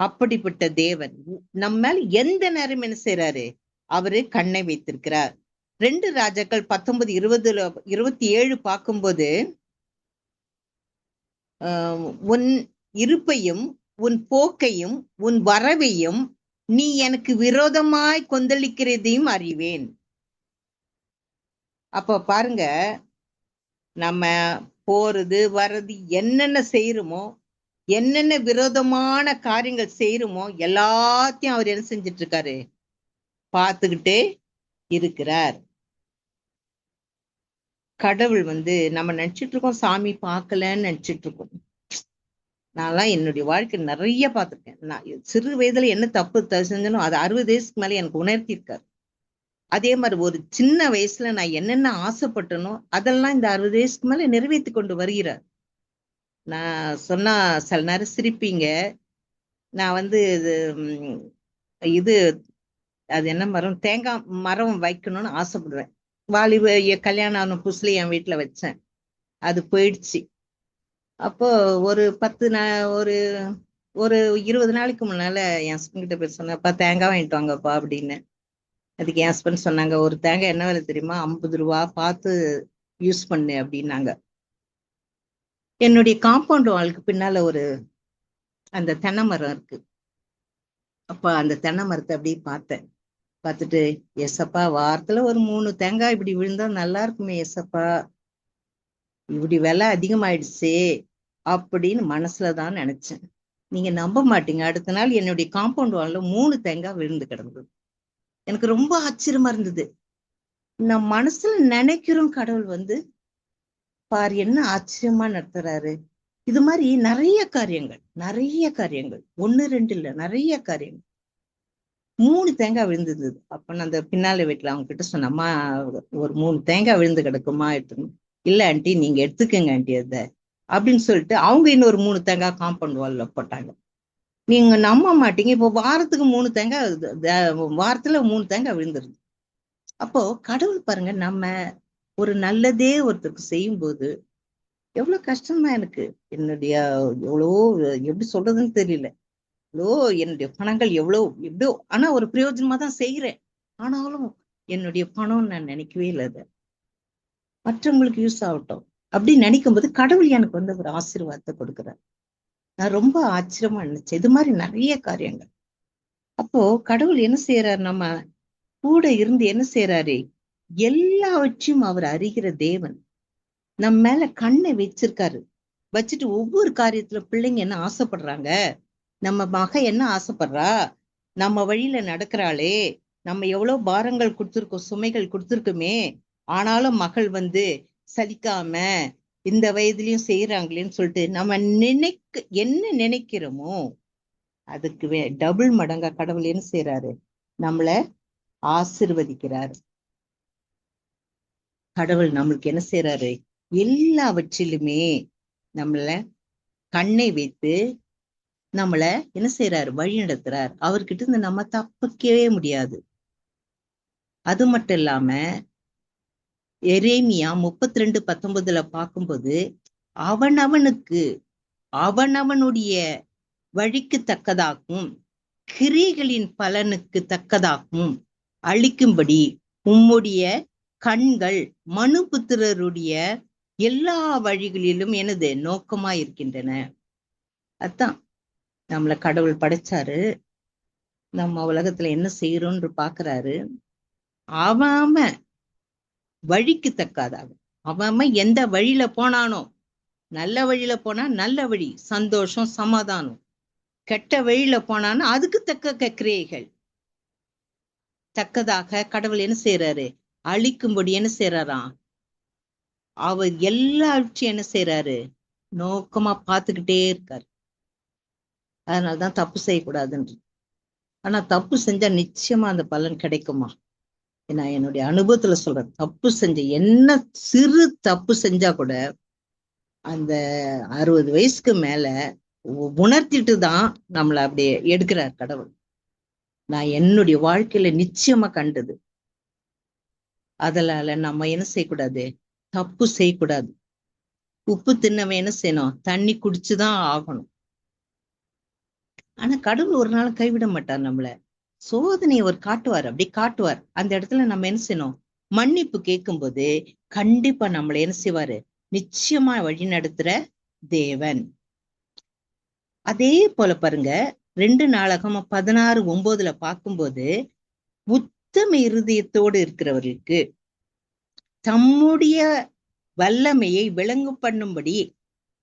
அப்படிப்பட்ட தேவன் நம்ம மேல எந்த நேரம் என்ன செய்யறாரு, அவரு கண்ணை வைத்திருக்கிறார். 2 ராஜாக்கள் 19:27 பார்க்கும்போது, உன் இருப்பையும் உன் போக்கையும் உன் வரவையும் நீ எனக்கு விரோதமாய் கொந்தளிக்கிறதையும் அறிவேன். அப்ப பாருங்க, நம்ம போறது வர்றது என்னென்ன செய்யறோமோ, என்னென்ன விரோதமான காரியங்கள் செய்யறோமோ எல்லாத்தையும் அவர் என்ன செஞ்சிட்டு இருக்காரு, பார்த்துக்கிட்டே இருக்கிறார். கடவுள் நம்ம நினைச்சிட்டு இருக்கோம் சாமி பார்க்கலன்னு நினைச்சிட்டு இருக்கோம். நான்லாம் என்னுடைய வாழ்க்கை நிறைய பார்த்திருக்கேன். நான் சிறு வயதுல என்ன தப்பு செஞ்சனோ அது 60 வயசுக்கு மேல எனக்கு உணர்த்தி இருக்காரு. அதே மாதிரி ஒரு சின்ன வயசுல நான் என்னென்ன ஆசைப்பட்டனோ அதெல்லாம் இந்த 60 வயசுக்கு மேல நிறைவேற்றி கொண்டு வருகிறார். நான் சொன்னா சில நேரம் சிரிப்பீங்க. நான் இது அது என்ன மரம், தேங்காய் மரம் வைக்கணும்னு ஆசைப்படுவேன். கல்யாணம் ஆன புதுசுல என் வீட்டுல வச்சேன், அது போயிடுச்சு. அப்போ ஒரு 20 நாளைக்கு முன்னால என் ஹஸ்பண்ட் கிட்ட போய் சொன்னப்பா, தேங்காய் வாங்கிட்டு வாங்கப்பா அப்படின்னு. அதுக்கு என் ஹஸ்பண்ட் சொன்னாங்க, ஒரு தேங்காய் என்ன விலை தெரியுமா, 50 ரூபா, பார்த்து யூஸ் பண்ணு அப்படின்னாங்க. என்னுடைய காம்பவுண்ட் வாலுக்கு பின்னால அந்த தென்னை மரம் இருக்கு. அப்ப அந்த தென்னை மரத்தை அப்படியே பார்த்தேன். பார்த்துட்டு, எசப்பா வாரத்துல ஒரு 3 தேங்காய் இப்படி விழுந்தா நல்லா இருக்குமே எசப்பா, இப்படி விலை அதிகமாயிடுச்சு அப்படின்னு மனசுலதான் நினைச்சேன். நீங்க நம்ப மாட்டீங்க, அடுத்த நாள் என்னுடைய காம்பவுண்ட் வால்ல 3 தேங்காய் விழுந்து கிடந்தது. எனக்கு ரொம்ப ஆச்சரியமா இருந்தது. நான் மனசுல நினைக்கிறோம், கடவுள் பாரு என்ன ஆச்சரியமா நடத்துறாரு. இது மாதிரி நிறைய காரியங்கள் 1 2 இல்ல, நிறைய காரியங்கள். 3 தேங்காய் விழுந்திருந்தது. அப்ப நான் அந்த பின்னால வீட்டுல அவங்க கிட்ட சொன்னம்மா, ஒரு 3 தேங்காய் விழுந்து கிடக்குமா எடுத்துக்கணும். இல்ல ஆண்டி, நீங்க எடுத்துக்கங்க ஆண்டி அத அப்படின்னு சொல்லிட்டு அவங்க இன்னொரு 3 தேங்காய் காம்பவுண்ட் வால்ல போட்டாங்க. நீங்க நம்ப மாட்டீங்க, இப்போ வாரத்துக்கு 3 தேங்காய், வாரத்துல 3 தேங்காய் விழுந்துருது. அப்போ கடவுள் பாருங்க, நம்ம ஒரு நல்லதே ஒருத்தருக்கு செய்யும் போது எவ்வளவு கஷ்டமா எனக்கு, என்னுடைய எவ்வளோ எப்படி சொல்றதுன்னு தெரியல, என்னுடைய பணங்கள் எப்படியோ, ஆனா ஒரு பிரயோஜனமா தான் செய்யறேன். ஆனாலும் என்னுடைய பணம் நான் நினைக்கவே இல்லை, அதை மற்றவங்களுக்கு யூஸ் ஆகட்டும் அப்படின்னு நினைக்கும் போது கடவுள் எனக்கு ஒரு ஆசீர்வாதத்தை கொடுக்குறார். நான் ரொம்ப ஆச்சரியமா நினைச்சேன். இது மாதிரி நிறைய காரியங்கள். அப்போ கடவுள் என்ன செய்யறாரு, நம்ம கூட இருந்து என்ன செய்யறாரு, எல்லாவற்றையும் அவர் அறிகிற தேவன் நம்ம மேல கண்ணை வச்சிருக்காரு. வச்சுட்டு ஒவ்வொரு காரியத்துல பிள்ளைங்க என்ன ஆசைப்படுறாங்க, நம்ம மக என்ன ஆசைப்படுறா, நம்ம வழியில நடக்கிறாளே, நம்ம எவ்வளவு பாரங்கள் கொடுத்துருக்கோம், சுமைகள் கொடுத்துருக்குமே, ஆனாலும் மகள் சலிக்காம இந்த வயதுலயும் செய்யறாங்களேன்னு சொல்லிட்டு நம்ம என்ன நினைக்கிறோமோ அதுக்கு டபுள் மடங்கா கடவுள் என்ன செய்யறாரு, நம்மள ஆசிர்வதிக்கிறாரு. கடவுள் நம்மளுக்கு என்ன செய்யறாரு, எல்லாவற்றிலுமே நம்மள கண்ணை வைத்து நம்மள என்ன செய்யறாரு? வழி நடத்துறார். அவர்கிட்ட இருந்து நம்ம தப்பிக்கவே முடியாது. அது மட்டும் இல்லாம எரேமியா 32:19 பார்க்கும்போது அவனவனுக்கு அவனவனுடைய வழிக்கு தக்கதாக்கும் கிரியைகளின் பலனுக்கு தக்கதாக்கும் அளிக்கும்படி உம்முடைய கண்கள் மனுபுத்திரருடைய எல்லா வழிகளிலும் எனது நோக்கமா இருக்கின்றன. அதான் நம்மள கடவுள் படைச்சாரு. நம்ம உலகத்துல என்ன செய்யறோம்னு பாக்குறாரு. அவன் வழிக்கு தக்காதாக அவன் எந்த வழியில போனானோ, நல்ல வழியில போனா நல்ல வழி, சந்தோஷம், சமாதானம். கெட்ட வழியில போனான்னா அதுக்கு தக்க கிரியைகள் தக்கதாக கடவுள் என்ன செய்யறாரு? அழிக்கும்படி என்ன செய்யறாராம்? அவர் எல்லாவற்றையும் என்ன செய்யறாரு? நோக்கமா பார்த்துக்கிட்டே இருக்காரு. அதனாலதான் தப்பு செய்யக்கூடாதுன்ற. ஆனா தப்பு செஞ்சா நிச்சயமா அந்த பலன் கிடைக்குமா? நான் என்னுடைய அனுபவத்துல சொல்றேன். தப்பு செஞ்ச என்ன சிறு தப்பு செஞ்சா கூட அந்த 60 வயசுக்கு மேல உணர்த்திட்டு தான் நம்மள அப்படியே எடுக்கிறார் கடவுள். நான் என்னுடைய வாழ்க்கையில நிச்சயமா கண்டது. அதனால நம்ம என்ன செய்யக்கூடாது? தப்பு செய்யக்கூடாது. உப்பு தின்னவன் என்ன செய்யணும்? தண்ணி குடிச்சுதான் ஆகணும். ஆனா கடவுள் ஒரு நாள் கைவிட மாட்டார் நம்மள. சோதனையை அவர் காட்டுவார், அப்படி காட்டுவார். அந்த இடத்துல நம்ம என்ன செய்யணும்? மன்னிப்பு கேட்கும்போது கண்டிப்பா நம்மள என்ன செய்வாரு? நிச்சயமா வழி நடத்துற தேவன். அதே போல பாருங்க, 2 நாளாகமம் 16:9 பார்க்கும்போது உத்தம இருதயத்தோடு இருக்கிறவர்களுக்கு தம்முடைய வல்லமையை விளங்கு பண்ணும்படி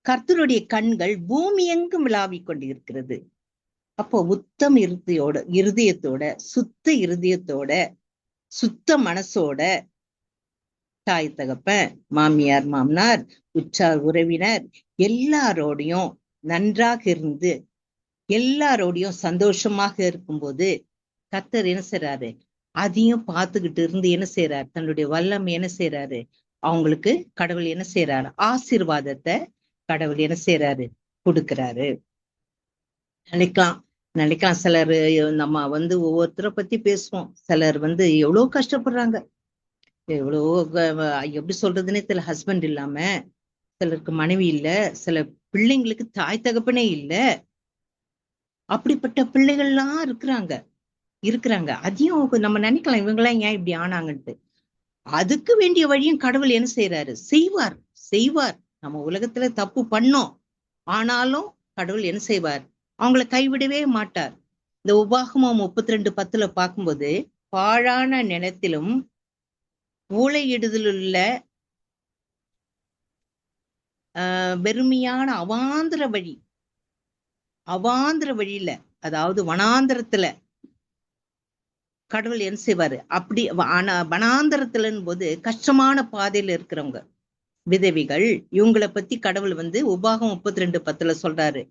கர்த்தருடைய கண்கள் பூமி எங்கும் விளாவிக் கொண்டிருக்கிறது. அப்போ உத்தம இருதயத்தோட சுத்த இருதயத்தோட சுத்த மனசோட தாய் தகப்பன், மாமியார் மாமனார், உற்றார் உறவினர் எல்லாரோடையும் நன்றாக இருந்து எல்லாரோடையும் சந்தோஷமாக இருக்கும்போது கர்த்தர் என்ன செய்யறாரு? அதையும் பார்த்துக்கிட்டு இருந்து என்ன செய்யறாரு? தன்னுடைய வல்லமை என்ன செய்யறாரு? அவங்களுக்கு கடவுள் என்ன செய்யறாரு? ஆசீர்வாதத்தை கடவுள் என்ன செய்யறாரு? கொடுக்கிறாரு. நினைக்கலாம் சிலர் நம்ம ஒவ்வொருத்தரை பத்தி பேசுவோம். சிலர் எவ்வளவு கஷ்டப்படுறாங்க, எவ்வளவோ எப்படி சொல்றதுன்னே தெரியல. ஹஸ்பண்ட் இல்லாம, சிலருக்கு மனைவி இல்ல, சில பிள்ளைங்களுக்கு தாய் தகப்பனே இல்ல. அப்படிப்பட்ட பிள்ளைகள்லாம் இருக்கிறாங்க. அதையும் நம்ம நினைக்கலாம், இவங்கெல்லாம் ஏன் இப்படி ஆனாங்கன்ட்டு. அதுக்கு வேண்டிய வழியும் கடவுள் என்ன செய்யறாரு? செய்வார். நம்ம உலகத்துல தப்பு பண்ணோம், ஆனாலும் கடவுள் என்ன செய்வார்? அவங்கள கைவிடவே மாட்டார். இந்த உபாகமம் 32:10 பார்க்கும்போது பாழான நிலத்திலும் ஊளையிடுதலுள்ள வெறுமையான அவாந்திர வழியில, அதாவது வனாந்திரத்துல கடவுள் என்ன செய்வாரு? அப்படி வனாந்திரத்துலன்னு போது கஷ்டமான பாதையில இருக்கிறவங்க, விதவிகள், இவங்களை பத்தி கடவுள் உபாகம் 32:10 சொல்றாரு.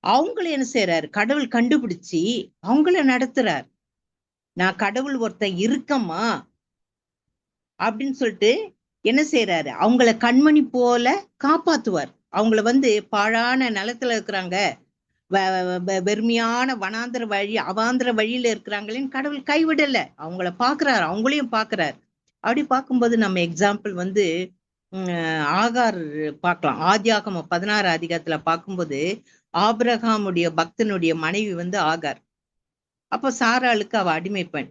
அவங்கள என்ன செய்யறாரு? கடவுள் கண்டுபிடிச்சு அவங்கள நடத்துறார். நான் கடவுள் ஒருத்தன் இருக்கம்மா அப்படின்னு சொல்லிட்டு என்ன செய்யறாரு? அவங்கள கண்மணி போல காப்பாத்துவார். அவங்கள பாழான நிலத்துல இருக்கிறாங்க, வெறுமையான வனாந்திர அவாந்திர வழியில இருக்கிறாங்களேன்னு கடவுள் கைவிடல. அவங்கள பாக்குறாரு, அவங்களையும் பாக்குறாரு. அப்படி பார்க்கும்போது நம்ம எக்ஸாம்பிள் ஆகார் பார்க்கலாம். ஆதியாகமம் 16 அதிகாரத்துல பார்க்கும்போது ஆபிரகாமுடைய பக்தனுடைய மனைவி ஆகார். அப்ப சாராளுக்கு அவ அடிமை பெண்.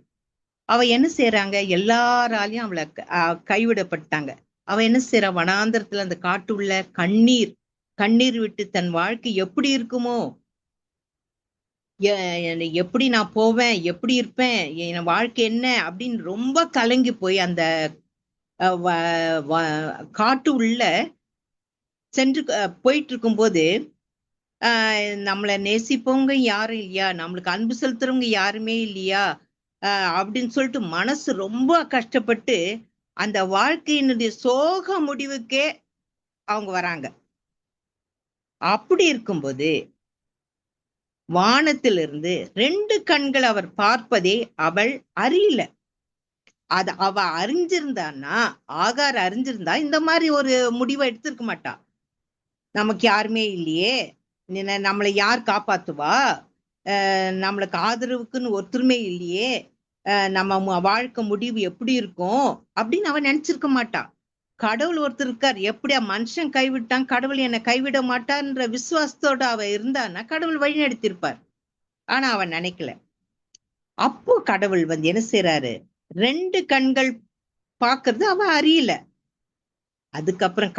அவ என்ன செய்யறாங்க? எல்லாராலையும் அவளை கைவிடப்பட்டாங்க. அவ என்ன செய்யறா? வனாந்திரத்துல அந்த காட்டுள்ள கண்ணீர் விட்டு தன் வாழ்க்கை எப்படி இருக்குமோ, எப்படி நான் போவேன், எப்படி இருப்பேன், என் வாழ்க்கை என்ன அப்படின்னு ரொம்ப கலங்கி போய் அந்த காட்டு உள்ள சென்று போயிட்டு இருக்கும்போது நம்மளை நேசிப்பவங்க யாரும் இல்லையா, நம்மளுக்கு அன்பு செலுத்துறவங்க யாருமே இல்லையா அப்படின்னு சொல்லிட்டு மனசு ரொம்ப கஷ்டப்பட்டு அந்த வாழ்க்கையினுடைய சோக முடிவுக்கே அவங்க வராங்க. அப்படி இருக்கும்போது வானத்திலிருந்து 2 கண்கள் அவர் பார்ப்பதே அவள் அறியல. அவ அறிஞ்சிருந்தான்னா, ஆகார் அறிஞ்சிருந்தா இந்த மாதிரி ஒரு முடிவை எடுத்திருக்க மாட்டா. நமக்கு யாருமே இல்லையே, நம்மளை யார் காப்பாத்துவா? நம்மளுக்கு ஆதரவுக்குன்னு ஒருத்தருமே இல்லையே, நம்ம வாழ்க்கை முடிவு எப்படி இருக்கும் அப்படின்னு அவன் நினைச்சிருக்க மாட்டான். கடவுள் ஒருத்தர் இருக்கார், எப்படியா மனுஷன் கைவிட்டான், கடவுள் என்னை கைவிட மாட்டார்ன்ற விசுவாசத்தோட அவ இருந்தான்னா கடவுள் வழி நடத்திருப்பார். ஆனா அவன் நினைக்கல. அப்போ கடவுள் என்ன செய்யறாரு, 2 கண்கள் பாக்குறது அவன் அறியல. அதுக்கப்புறம்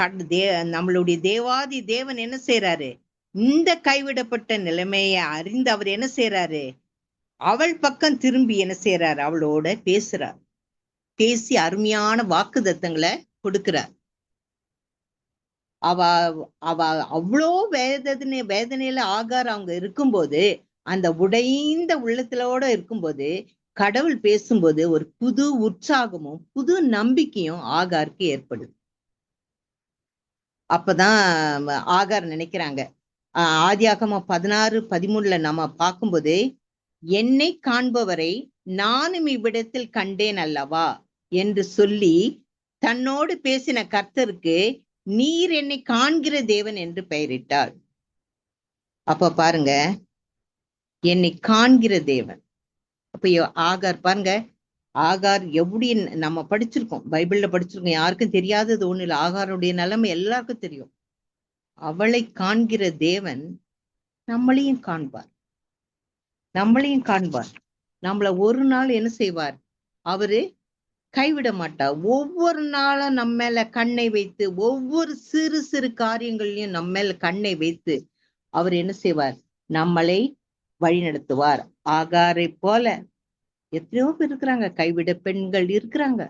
நம்மளுடைய தேவாதி தேவன் என்ன செய்யறாரு, இந்த கைவிடப்பட்ட நிலைமையை அறிந்து அவர் என்ன செய்யறாரு, அவள் பக்கம் திரும்பி என்ன செய்யறாரு, அவளோட பேசுறார். பேசி அருமையான வாக்குத்தத்தங்களை கொடுக்கிறார். அவ அவ அவ்வளோ வேதனையில ஆகார் அவங்க இருக்கும்போது, அந்த உடைந்த உள்ளத்திலோட இருக்கும்போது கடவுள் பேசும்போது ஒரு புது உற்சாகமும் புது நம்பிக்கையும் ஆகாருக்கு ஏற்படுது. அப்பதான் ஆகார் நினைக்கிறாங்க, ஆதியாகமம் 16:13 நம்ம பார்க்கும்போது, என்னை காண்பவரை நானும் இவ்விடத்தில் கண்டேன் அல்லவா என்று சொல்லி தன்னோடு பேசின கர்த்தருக்கு நீர் என்னை காண்கிற தேவன் என்று பெயரிட்டாள். அப்ப பாருங்க, என்னை காண்கிற தேவன். அப்ப ஆகார் பாருங்க, ஆகார் எப்படி நம்ம படிச்சிருக்கோம், பைபிள்ல படிச்சிருக்கோம், யாருக்கும் தெரியாதது ஒண்ணு இல்லை. ஆகாருடைய நிலைமை எல்லாருக்கும் தெரியும். அவளை காண்கிற தேவன் நம்மளையும் காண்பார், நம்மளையும் காண்பார். நம்மள ஒரு நாள் என்ன செய்வார், அவரு கைவிட மாட்டார். ஒவ்வொரு நாளும் நம்ம மேல கண்ணை வைத்து, ஒவ்வொரு சிறு சிறு காரியங்களையும் நம்ம மேல கண்ணை வைத்து அவர் என்ன செய்வார், நம்மளை வழி நடத்துவார். ஆகாரை போல எத்தனையோ பேர் இருக்கிறாங்க, கைவிட பெண்கள் இருக்கிறாங்க.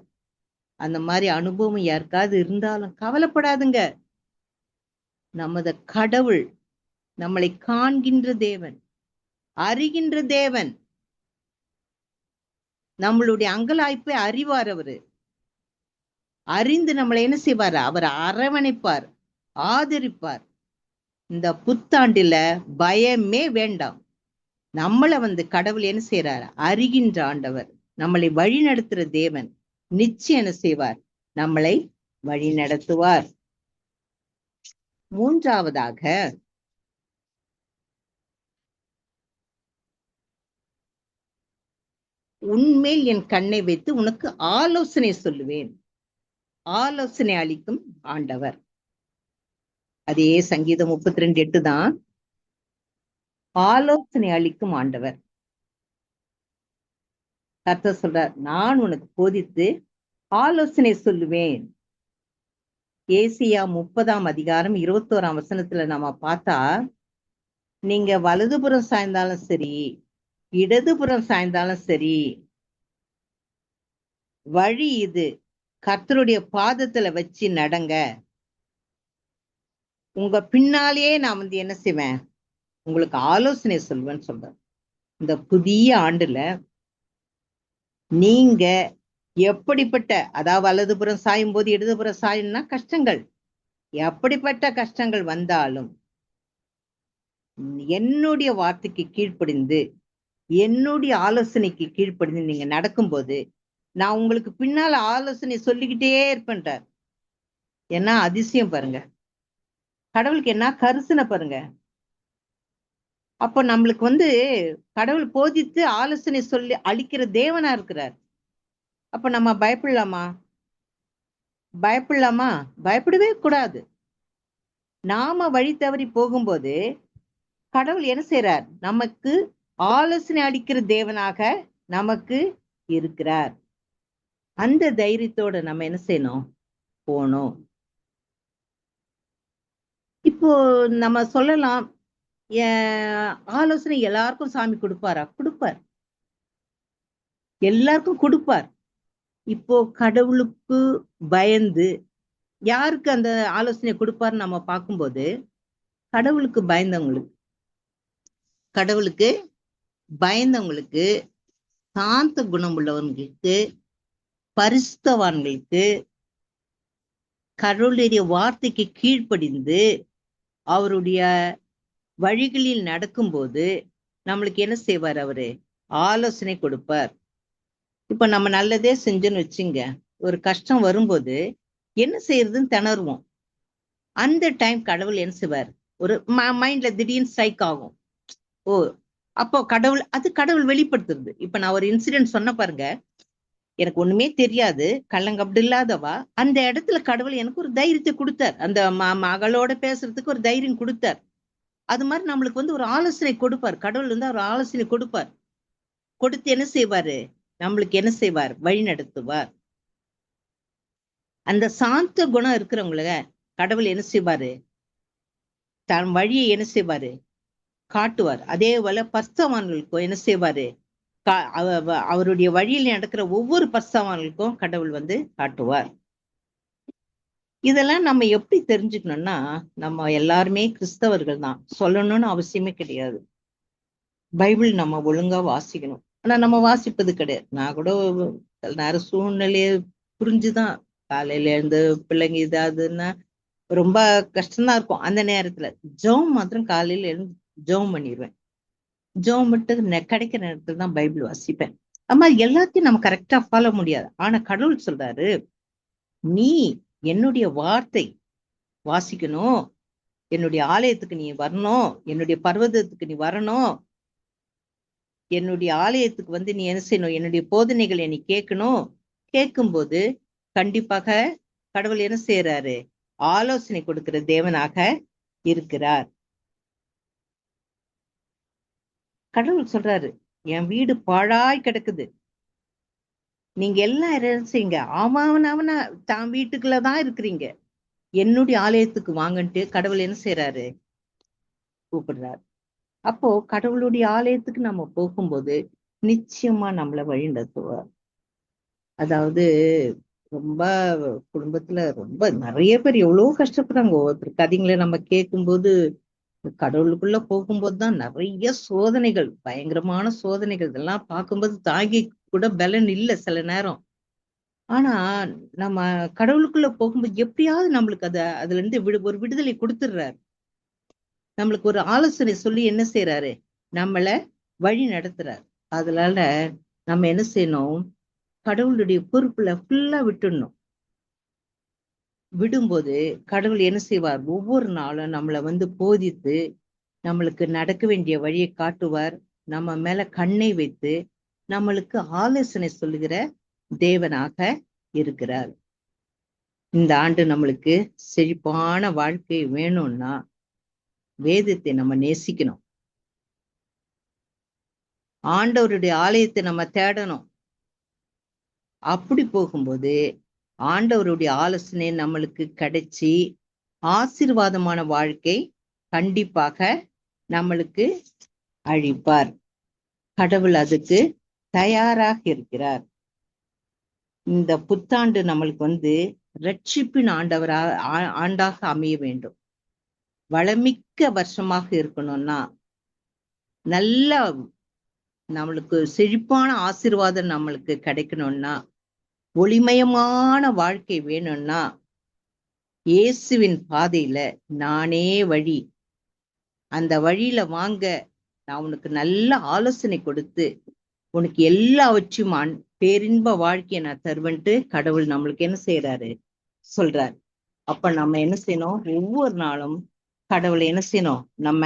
அந்த மாதிரி அனுபவம் யாருக்காவது இருந்தாலும் கவலைப்படாதுங்க. நமது கடவுள் நம்மளை காண்கின்ற தேவன், அறிகின்ற தேவன். நம்மளுடைய அங்கலாய்ப்பை அறிவார். அவரு அறிந்து நம்மளை என்ன செய்வார், அவர் அரவணைப்பார், ஆதரிப்பார். இந்த புத்தாண்டுல பயமே வேண்டாம். நம்மளை கடவுள் என்ன செய்யறார், அறிகின்ற ஆண்டவர், நம்மளை வழி நடத்துற தேவன். நிச்சயம் என்ன செய்வார், நம்மளை வழி நடத்துவார். மூன்றாவதாக உன்மேல் என் கண்ணை வைத்து உனக்கு ஆலோசனை சொல்லுவேன். ஆலோசனை அளிக்கும் ஆண்டவர். அதே சங்கீதம் 32:8 தான். ஆலோசனை அளிக்கும் ஆண்டவர். கர்த்தர் சொல்றார், நான் உனக்கு போதித்து ஆலோசனை சொல்லுவேன். ஏசியா 30:21 நம்ம பார்த்தா, நீங்க வலதுபுறம் சாய்ந்தாலும் சரி, இடதுபுறம் சாய்ந்தாலும் சரி, வழி இது, கர்த்தருடைய பாதத்துல வச்சு நடங்க. உங்க பின்னாலேயே நான் என்ன செய்வேன், உங்களுக்கு ஆலோசனை சொல்வேன்னு சொல்றேன். இந்த புதிய ஆண்டுல நீங்க எப்படிப்பட்ட, அதாவது வலதுபுறம் சாயும் போது இடதுபுறம் சாயும்னா கஷ்டங்கள், எப்படிப்பட்ட கஷ்டங்கள் வந்தாலும் என்னுடைய வார்த்தைக்கு கீழ்ப்படிந்து, என்னுடைய ஆலோசனைக்கு கீழ்ப்படிந்து நீங்க நடக்கும்போது நான் உங்களுக்கு பின்னால ஆலோசனை சொல்லிக்கிட்டே இருப்பேன்றார். என்ன அதிசயம் பாருங்க, கடவுளுக்கு என்ன கரிசனை பாருங்க. அப்ப நம்மளுக்கு கடவுள் போதித்து ஆலோசனை சொல்லி அளிக்கிற தேவனா இருக்கிறார். அப்ப நம்ம பயப்படலாமா? பயப்படலாமா? பயப்படவே கூடாது. நாம வழி தவறி போகும்போது கடவுள் என்ன செய்யறார், நமக்கு ஆலோசனை அளிக்கிற தேவனாக நமக்கு இருக்கிறார். அந்த தைரியத்தோட நம்ம என்ன செய்யணும், போகணும். இப்போ நம்ம சொல்லலாம், ஆலோசனை எல்லாருக்கும் சாமி கொடுப்பாரா? கொடுப்பார், எல்லாருக்கும் கொடுப்பார். இப்போ கடவுளுக்கு பயந்து யாருக்கு அந்த ஆலோசனை கொடுப்பாருன்னு நம்ம பார்க்கும்போது, கடவுளுக்கு பயந்தவங்களுக்கு, கடவுளுக்கு பயந்தவங்களுக்கு, சாந்த குணம் உள்ளவங்களுக்கு, பரிசுத்தவான்களுக்கு, கடவுளுடைய வார்த்தைக்கு கீழ்ப்படிந்து அவருடைய வழிகளில் நடக்கும்போது நம்மளுக்கு என்ன செய்வார், அவரு ஆலோசனை கொடுப்பார். இப்ப நம்ம நல்லதே செஞ்சோன்னு வச்சுங்க, ஒரு கஷ்டம் வரும்போது என்ன செய்யறதுன்னு திணறுவோம். அந்த டைம் கடவுள் என்ன செய்வார், ஒரு மைண்ட்ல திடீர்னு ஸ்ட்ரைக் ஆகும். ஓ, அப்போ கடவுள் வெளிப்படுத்துறது. இப்ப நான் ஒரு இன்சிடென்ட் சொன்ன பாருங்க. எனக்கு ஒண்ணுமே தெரியாது, கள்ளங்கப்படு இல்லாதவா. அந்த இடத்துல கடவுள் எனக்கு ஒரு தைரியத்தை கொடுத்தார். அந்த மகளோட பேசுறதுக்கு ஒரு தைரியம் கொடுத்தார். அது மாதிரி நம்மளுக்கு வந்து ஒரு ஆலோசனை கொடுப்பார். கடவுள் வந்து ஒரு ஆலோசனை கொடுப்பார். கொடுத்து என்ன செய்வாரு? நம்மளுக்கு என்ன செய்வார்? வழி நடத்துவார். அந்த சாந்த குணம் இருக்கிறவங்கள கடவுள் என்ன செய்வாரு? தன் வழியை என்ன செய்வாரு? காட்டுவார். அதே போல பரிசுத்தவான்களுக்கும் என்ன செய்வாரு? அவருடைய வழியில் நடக்கிற ஒவ்வொரு பரிசுத்தவான்களுக்கும் கடவுள் வந்து காட்டுவார். இதெல்லாம் நம்ம எப்படி தெரிஞ்சுக்கணும்னா, நம்ம எல்லாருமே கிறிஸ்தவர்கள் தான், சொல்லணும்னு அவசியமே கிடையாது. பைபிள் நம்ம ஒழுங்கா வாசிக்கணும். ஆனா நம்ம வாசிப்பது கிடையாது. நான் கூட சில நேரம் சூழ்நிலையை புரிஞ்சுதான் காலையில இருந்து பிள்ளைங்க இதாதுன்னா ரொம்ப கஷ்டம்தான் இருக்கும். அந்த நேரத்துல ஜெபம் மாத்திரம் காலையில இருந்து ஜெபம் பண்ணிடுவேன். ஜெபம் மட்டும் கிடைக்கிற நேரத்துல தான் பைபிள் வாசிப்பேன். அம்மா எல்லாத்தையும் நம்ம கரெக்டா ஃபாலோ முடியாது. ஆனா கடவுள் சொல்றாரு, நீ என்னுடைய வார்த்தை வாசிக்கணும், என்னுடைய ஆலயத்துக்கு நீ வரணும், என்னுடைய பர்வதத்துக்கு நீ வரணும், என்னுடைய ஆலயத்துக்கு வந்து நீ என்ன செய்யணும்? என்னுடைய போதனைகளை நீ கேட்கணும். கேட்கும்போது கண்டிப்பாக கடவுள் என்ன செய்யறாரு? ஆலோசனை கொடுக்கிற தேவனாக இருக்கிறார். கடவுள் சொல்றாரு, என் வீடு பாழாய் கிடக்குது, நீங்க எல்லாம் என்ன செய்யுங்க? அவனா தான் வீட்டுக்குள்ளதான் இருக்கிறீங்க, என்னுடைய ஆலயத்துக்கு வாங்கன்ட்டு கடவுள் என்ன செய்யறாரு? கூப்பிடுறாரு. அப்போ கடவுளுடைய ஆலயத்துக்கு நம்ம போகும்போது நிச்சயமா நம்மளை வழி நடத்துவார். அதாவது ரொம்ப குடும்பத்துல ரொம்ப நிறைய பேர் எவ்வளவு கஷ்டப்படுறாங்க. ஒவ்வொருத்தர் கதைங்களை நம்ம கேட்கும்போது கடவுளுக்குள்ள போகும்போதுதான் நிறைய சோதனைகள், பயங்கரமான சோதனைகள், இதெல்லாம் பார்க்கும்போது தாங்கி கூட பலன் இல்லை சில நேரம். ஆனா நம்ம கடவுளுக்குள்ள போகும்போது எப்படியாவது நம்மளுக்கு அதுல இருந்து ஒரு விடுதலை கொடுத்துடுறாரு. நம்மளுக்கு ஒரு ஆலோசனை சொல்லி என்ன செய்யறாரு? நம்மள வழி நடத்துறாரு. அதனால நம்ம என்ன செய்யணும்? கடவுளுடைய பொறுப்புல ஃபுல்லா விட்டுடணும். விடும்போது கடவுள் என்ன செய்வார்? ஒவ்வொரு நாளும் நம்மளை வந்து போதித்து நம்மளுக்கு நடக்க வேண்டிய வழியை காட்டுவார். நம்ம மேல கண்ணை வைத்து நம்மளுக்கு ஆலோசனை சொல்லுகிற தேவனாக இருக்கிறார். இந்த ஆண்டு நம்மளுக்கு செழிப்பான வாழ்க்கை வேணும்னா வேதத்தை நம்ம நேசிக்கணும். ஆண்டவருடைய ஆலயத்தை நம்ம தேடணும். அப்படி போகும்போது ஆண்டவருடைய ஆலோசனை நம்மளுக்கு கிடைச்சி ஆசீர்வாதமான வாழ்க்கை கண்டிப்பாக நம்மளுக்கு அழிப்பார். கடவுள் அதுக்கு தயாராக இருக்கிறார். இந்த புத்தாண்டு நம்மளுக்கு வந்து ரட்சிப்பின் ஆண்டாக அமைய வேண்டும். வளமிக்க வருஷமாக இருக்கணும்னா, நல்ல நம்மளுக்கு செழிப்பான ஆசீர்வாதம் நம்மளுக்கு கிடைக்கணும்னா, ஒளிமயமான வாழ்க்கை வேணும்னா, இயேசுவின் பாதையில நானே வழி, அந்த வழியில வாங்க, நான் உனக்கு நல்ல ஆலோசனை கொடுத்து உனக்கு எல்லாவற்றையும் பேரின்ப வாழ்க்கையை நான் தருவன்ட்டு கடவுள் நம்மளுக்கு என்ன செய்யறாரு? சொல்றாரு. அப்ப நம்ம என்ன செய்யணும்? ஒவ்வொரு நாளும் கடவுளை என்ன செய்யணும்? நம்ம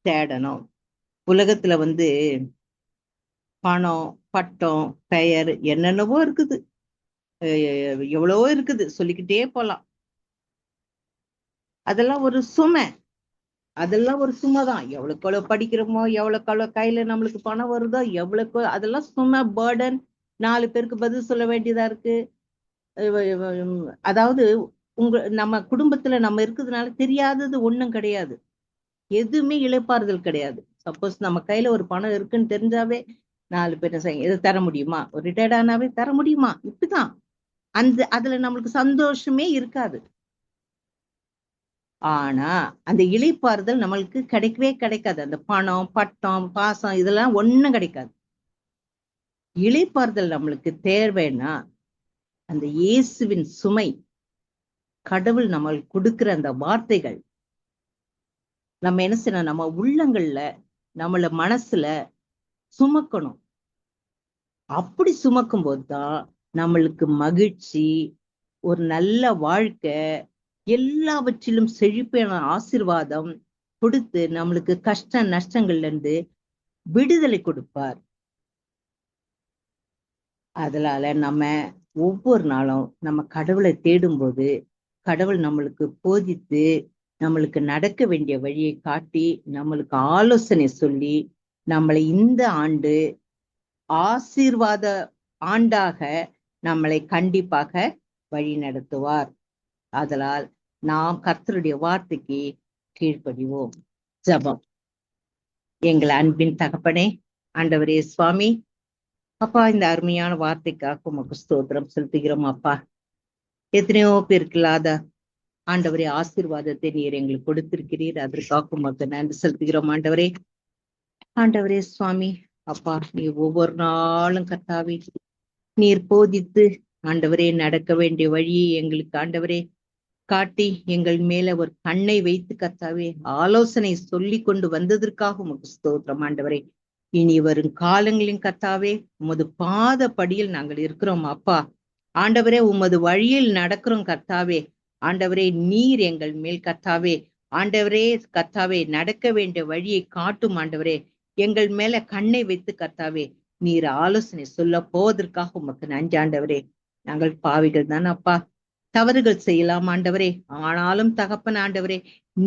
தேடணும். உலகத்துல வந்து பணம், பட்டம், பெயர் என்னென்னவோ இருக்குது, எவ்வளவோ இருக்குது, சொல்லிக்கிட்டே போலாம். அதெல்லாம் ஒரு சுமை. அதெல்லாம் ஒரு சுமைதான். எவ்வளவுக்கு எவ்வளவு படிக்கிறோமோ, எவ்வளவுக்கு எவ்வளவு கையில நம்மளுக்கு பணம் வருதோ, எவ்வளவுக்கு அதெல்லாம் சுமை, பேர்டன். 4 பேருக்கு பதில் சொல்ல வேண்டியதா இருக்கு. அதாவது நம்ம குடும்பத்துல நம்ம இருக்கிறதுனால தெரியாதது ஒண்ணும் கிடையாது. எதுவுமே இளைப்பாறுதல் கிடையாது. சப்போஸ் நம்ம கையில ஒரு பணம் இருக்குன்னு தெரிஞ்சாவே 4 பேர் இதை தர முடியுமா? ஒரு ரிட்டையர்ட் ஆனாவே தர முடியுமா? இப்படிதான். அதுல நம்மளுக்கு சந்தோஷமே இருக்காது. ஆனா அந்த இளைப்பாறுதல் நம்மளுக்கு கிடைக்கவே கிடைக்காது. அந்த பணம், பட்டம், பாசம் இதெல்லாம் ஒண்ணும் கிடைக்காது. இளைப்பாறுதல் நம்மளுக்கு தேவைன்னா அந்த இயேசுவின் சுமை, கடவுள் நம்மளுக்கு கொடுக்கிற அந்த வார்த்தைகள் நம்ம என்ன செய்யணும்? நம்ம உள்ளங்கள்ல, நம்மள மனசுல சுமக்கணும். அப்படி சுமக்கும் போதுதான் நம்மளுக்கு மகிழ்ச்சி, ஒரு நல்ல வாழ்க்கை, எல்லாவற்றிலும் செழிப்பான ஆசீர்வாதம் கொடுத்து நம்மளுக்கு கஷ்ட நஷ்டங்கள்ல இருந்து விடுதலை கொடுப்பார். அதனால நம்ம ஒவ்வொரு நாளும் நம்ம கடவுளை தேடும்போது கடவுள் நம்மளுக்கு போதித்து நம்மளுக்கு நடக்க வேண்டிய வழியை காட்டி நம்மளுக்கு ஆலோசனை சொல்லி நம்மளை இந்த ஆண்டு ஆசீர்வாத ஆண்டாக நம்மளை கண்டிப்பாக வழி நடத்துவார். அதனால் நாம் கர்த்தருடைய வார்த்தைக்கு கீழ்ப்படிவோம். ஜெபம். எங்கள் அன்பின் தகப்பனே, ஆண்டவரே சுவாமி, அப்பா, இந்த அருமையான வார்த்தைக்காக உமக்கு ஸ்தோத்திரம் செலுத்துகிறோம். அப்பா, எத்தனையோ பேருக்கு இல்லாத ஆண்டவரே ஆசீர்வாதத்தை நீர் எங்களுக்கு கொடுத்திருக்கிறீர். அதற்காக உமக்கு நன்றி செலுத்துகிறோம். ஆண்டவரே, ஆண்டவரே சுவாமி, அப்பா, நீ ஒவ்வொரு நாளும் கர்த்தாவே நீர் போதித்து ஆண்டவரே நடக்க வேண்டிய வழியை எங்களுக்கு ஆண்டவரே காட்டி எங்கள் மேல ஒரு கண்ணை வைத்து கர்த்தாவே ஆலோசனை சொல்லி கொண்டு வந்ததற்காக உமக்கு ஸ்தோத்திரம். ஆண்டவரே, இனி வரும் காலங்களின் கர்த்தாவே உமது பாத படியில் நாங்கள் இருக்கிறோம். அப்பா, ஆண்டவரே, உமது வழியில் நடக்கிறோம் கர்த்தாவே. ஆண்டவரே, நீர் எங்கள் மேல் கர்த்தாவே ஆண்டவரே கர்த்தாவே நடக்க வேண்டிய வழியை காட்டும். ஆண்டவரே, எங்கள் மேல கண்ணை வைத்து கர்த்தாவே நீர் ஆலோசனை சொல்ல போவதற்காக உமக்கு நன்றி. ஆண்டவரே, நாங்கள் பாவிகள் தான் அப்பா, தவறுகள் செய்யலாம் ஆண்டவரே. ஆனாலும் தகப்பன் ஆண்டவரே,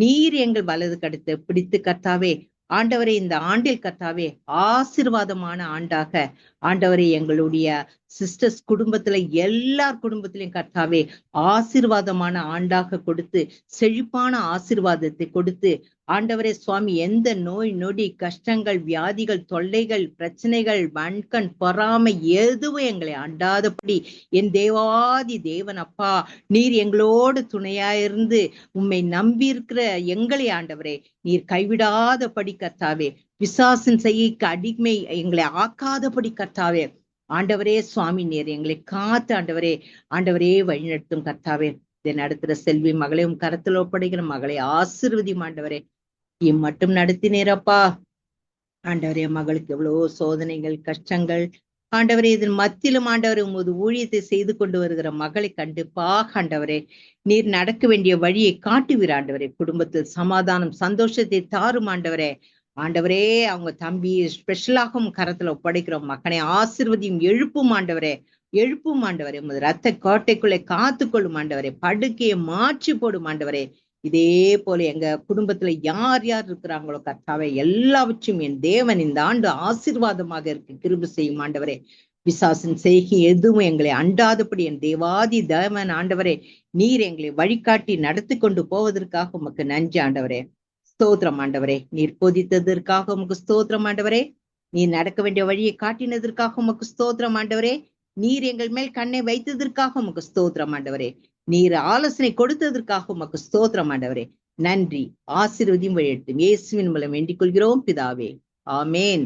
நீர் எங்கள் வலது கடுத்து பிடித்து கர்த்தாவே ஆண்டவரே இந்த ஆண்டில் கர்த்தாவே ஆசீர்வாதமான ஆண்டாக ஆண்டவரே எங்களுடைய சிஸ்டர்ஸ் குடும்பத்துல எல்லார் குடும்பத்திலையும் கர்த்தாவே ஆசீர்வாதமான ஆண்டாக கொடுத்து செழிப்பான ஆசீர்வாதத்தை கொடுத்து ஆண்டவரே சுவாமி எந்த நோய் நொடி கஷ்டங்கள் வியாதிகள் தொல்லைகள் பிரச்சனைகள் வன்கண் பொறாமை எதுவும் எங்களை அண்டாதபடி என் தேவாதி தேவன் அப்பா நீர் எங்களோடு துணையாயிருந்து உம்மை நம்பி இருக்கிற எங்களை ஆண்டவரே நீர் கைவிடாதபடி கர்த்தாவே பிசாசின் செய்கைக்கு அடிமை எங்களை ஆக்காதபடி கர்த்தாவே ஆண்டவரே சுவாமி நீர் எங்களை காத்து ஆண்டவரே வழிநடத்தும் கர்த்தாவே. இதை நடத்துற செல்வி மகளை உம் கரத்தில் ஒப்படைக்கிற மகளை ஆசீர்வதியும் ஆண்டவரே. மட்டும் நடத்தினேரப்பா ஆண்டவரே, மகளுக்கு எவ்வளவோ சோதனைகள் கஷ்டங்கள் ஆண்டவரே இதன் மத்தியிலும் ஆண்டவரே உமது ஊழியத்தை செய்து கொண்டு வருகிற மகளை கண்டிப்பாக ஆண்டவரே நீர் நடக்க வேண்டிய வழியை காட்டுவீர் ஆண்டவரே. குடும்பத்தில் சமாதானம் சந்தோஷத்தை தாரும் ஆண்டவரே. ஆண்டவரே, அவங்க தம்பி ஸ்பெஷலாகவும் கரத்துல ஒப்படைக்கிறோம். மகனை ஆசீர்வதியும் எழுப்பும் ஆண்டவரே, எழுப்பும் ஆண்டவரே. உமது ரத்த கோட்டைக்குள்ளே காத்துக்கொள்ளும் ஆண்டவரே. படுக்கையை மாற்றி போடும் ஆண்டவரே. இதே போல எங்க குடும்பத்துல யார் யார் இருக்கிறாங்களோ கர்த்தாவே எல்லாவற்றையும் என் தேவன் இந்த ஆண்டு ஆசீர்வாதமாக இருக்கு கிருபை செய்யும் ஆண்டவரே. பிசாசின் செய்கை எதுவும் எங்களை அண்டாதபடி என் தேவாதி தேவன் ஆண்டவரே நீர் எங்களை வழிகாட்டி நடத்தி கொண்டு போவதற்காக உமக்கு நன்றி ஆண்டவரே. ஸ்தோத்திரம் ஆண்டவரே. நீர் போதித்ததற்காக உமக்கு ஸ்தோத்திரம் ஆண்டவரே. நீர் நடக்க வேண்டிய வழியை காட்டினதற்காக உமக்கு ஸ்தோத்திரம் ஆண்டவரே. நீர் எங்கள் மேல் கண்ணை வைத்ததற்காக உமக்கு ஸ்தோத்திரம் ஆண்டவரே. நீர் ஆலோசனை கொடுத்ததற்காக உமக்கு ஸ்தோத்திரம் ஆண்டவரே. நன்றி. ஆசீர்வதியும் வழியெடுத்தும் இயேசுவின் மூலம் வேண்டிக் கொள்கிறோம் பிதாவே. ஆமேன்.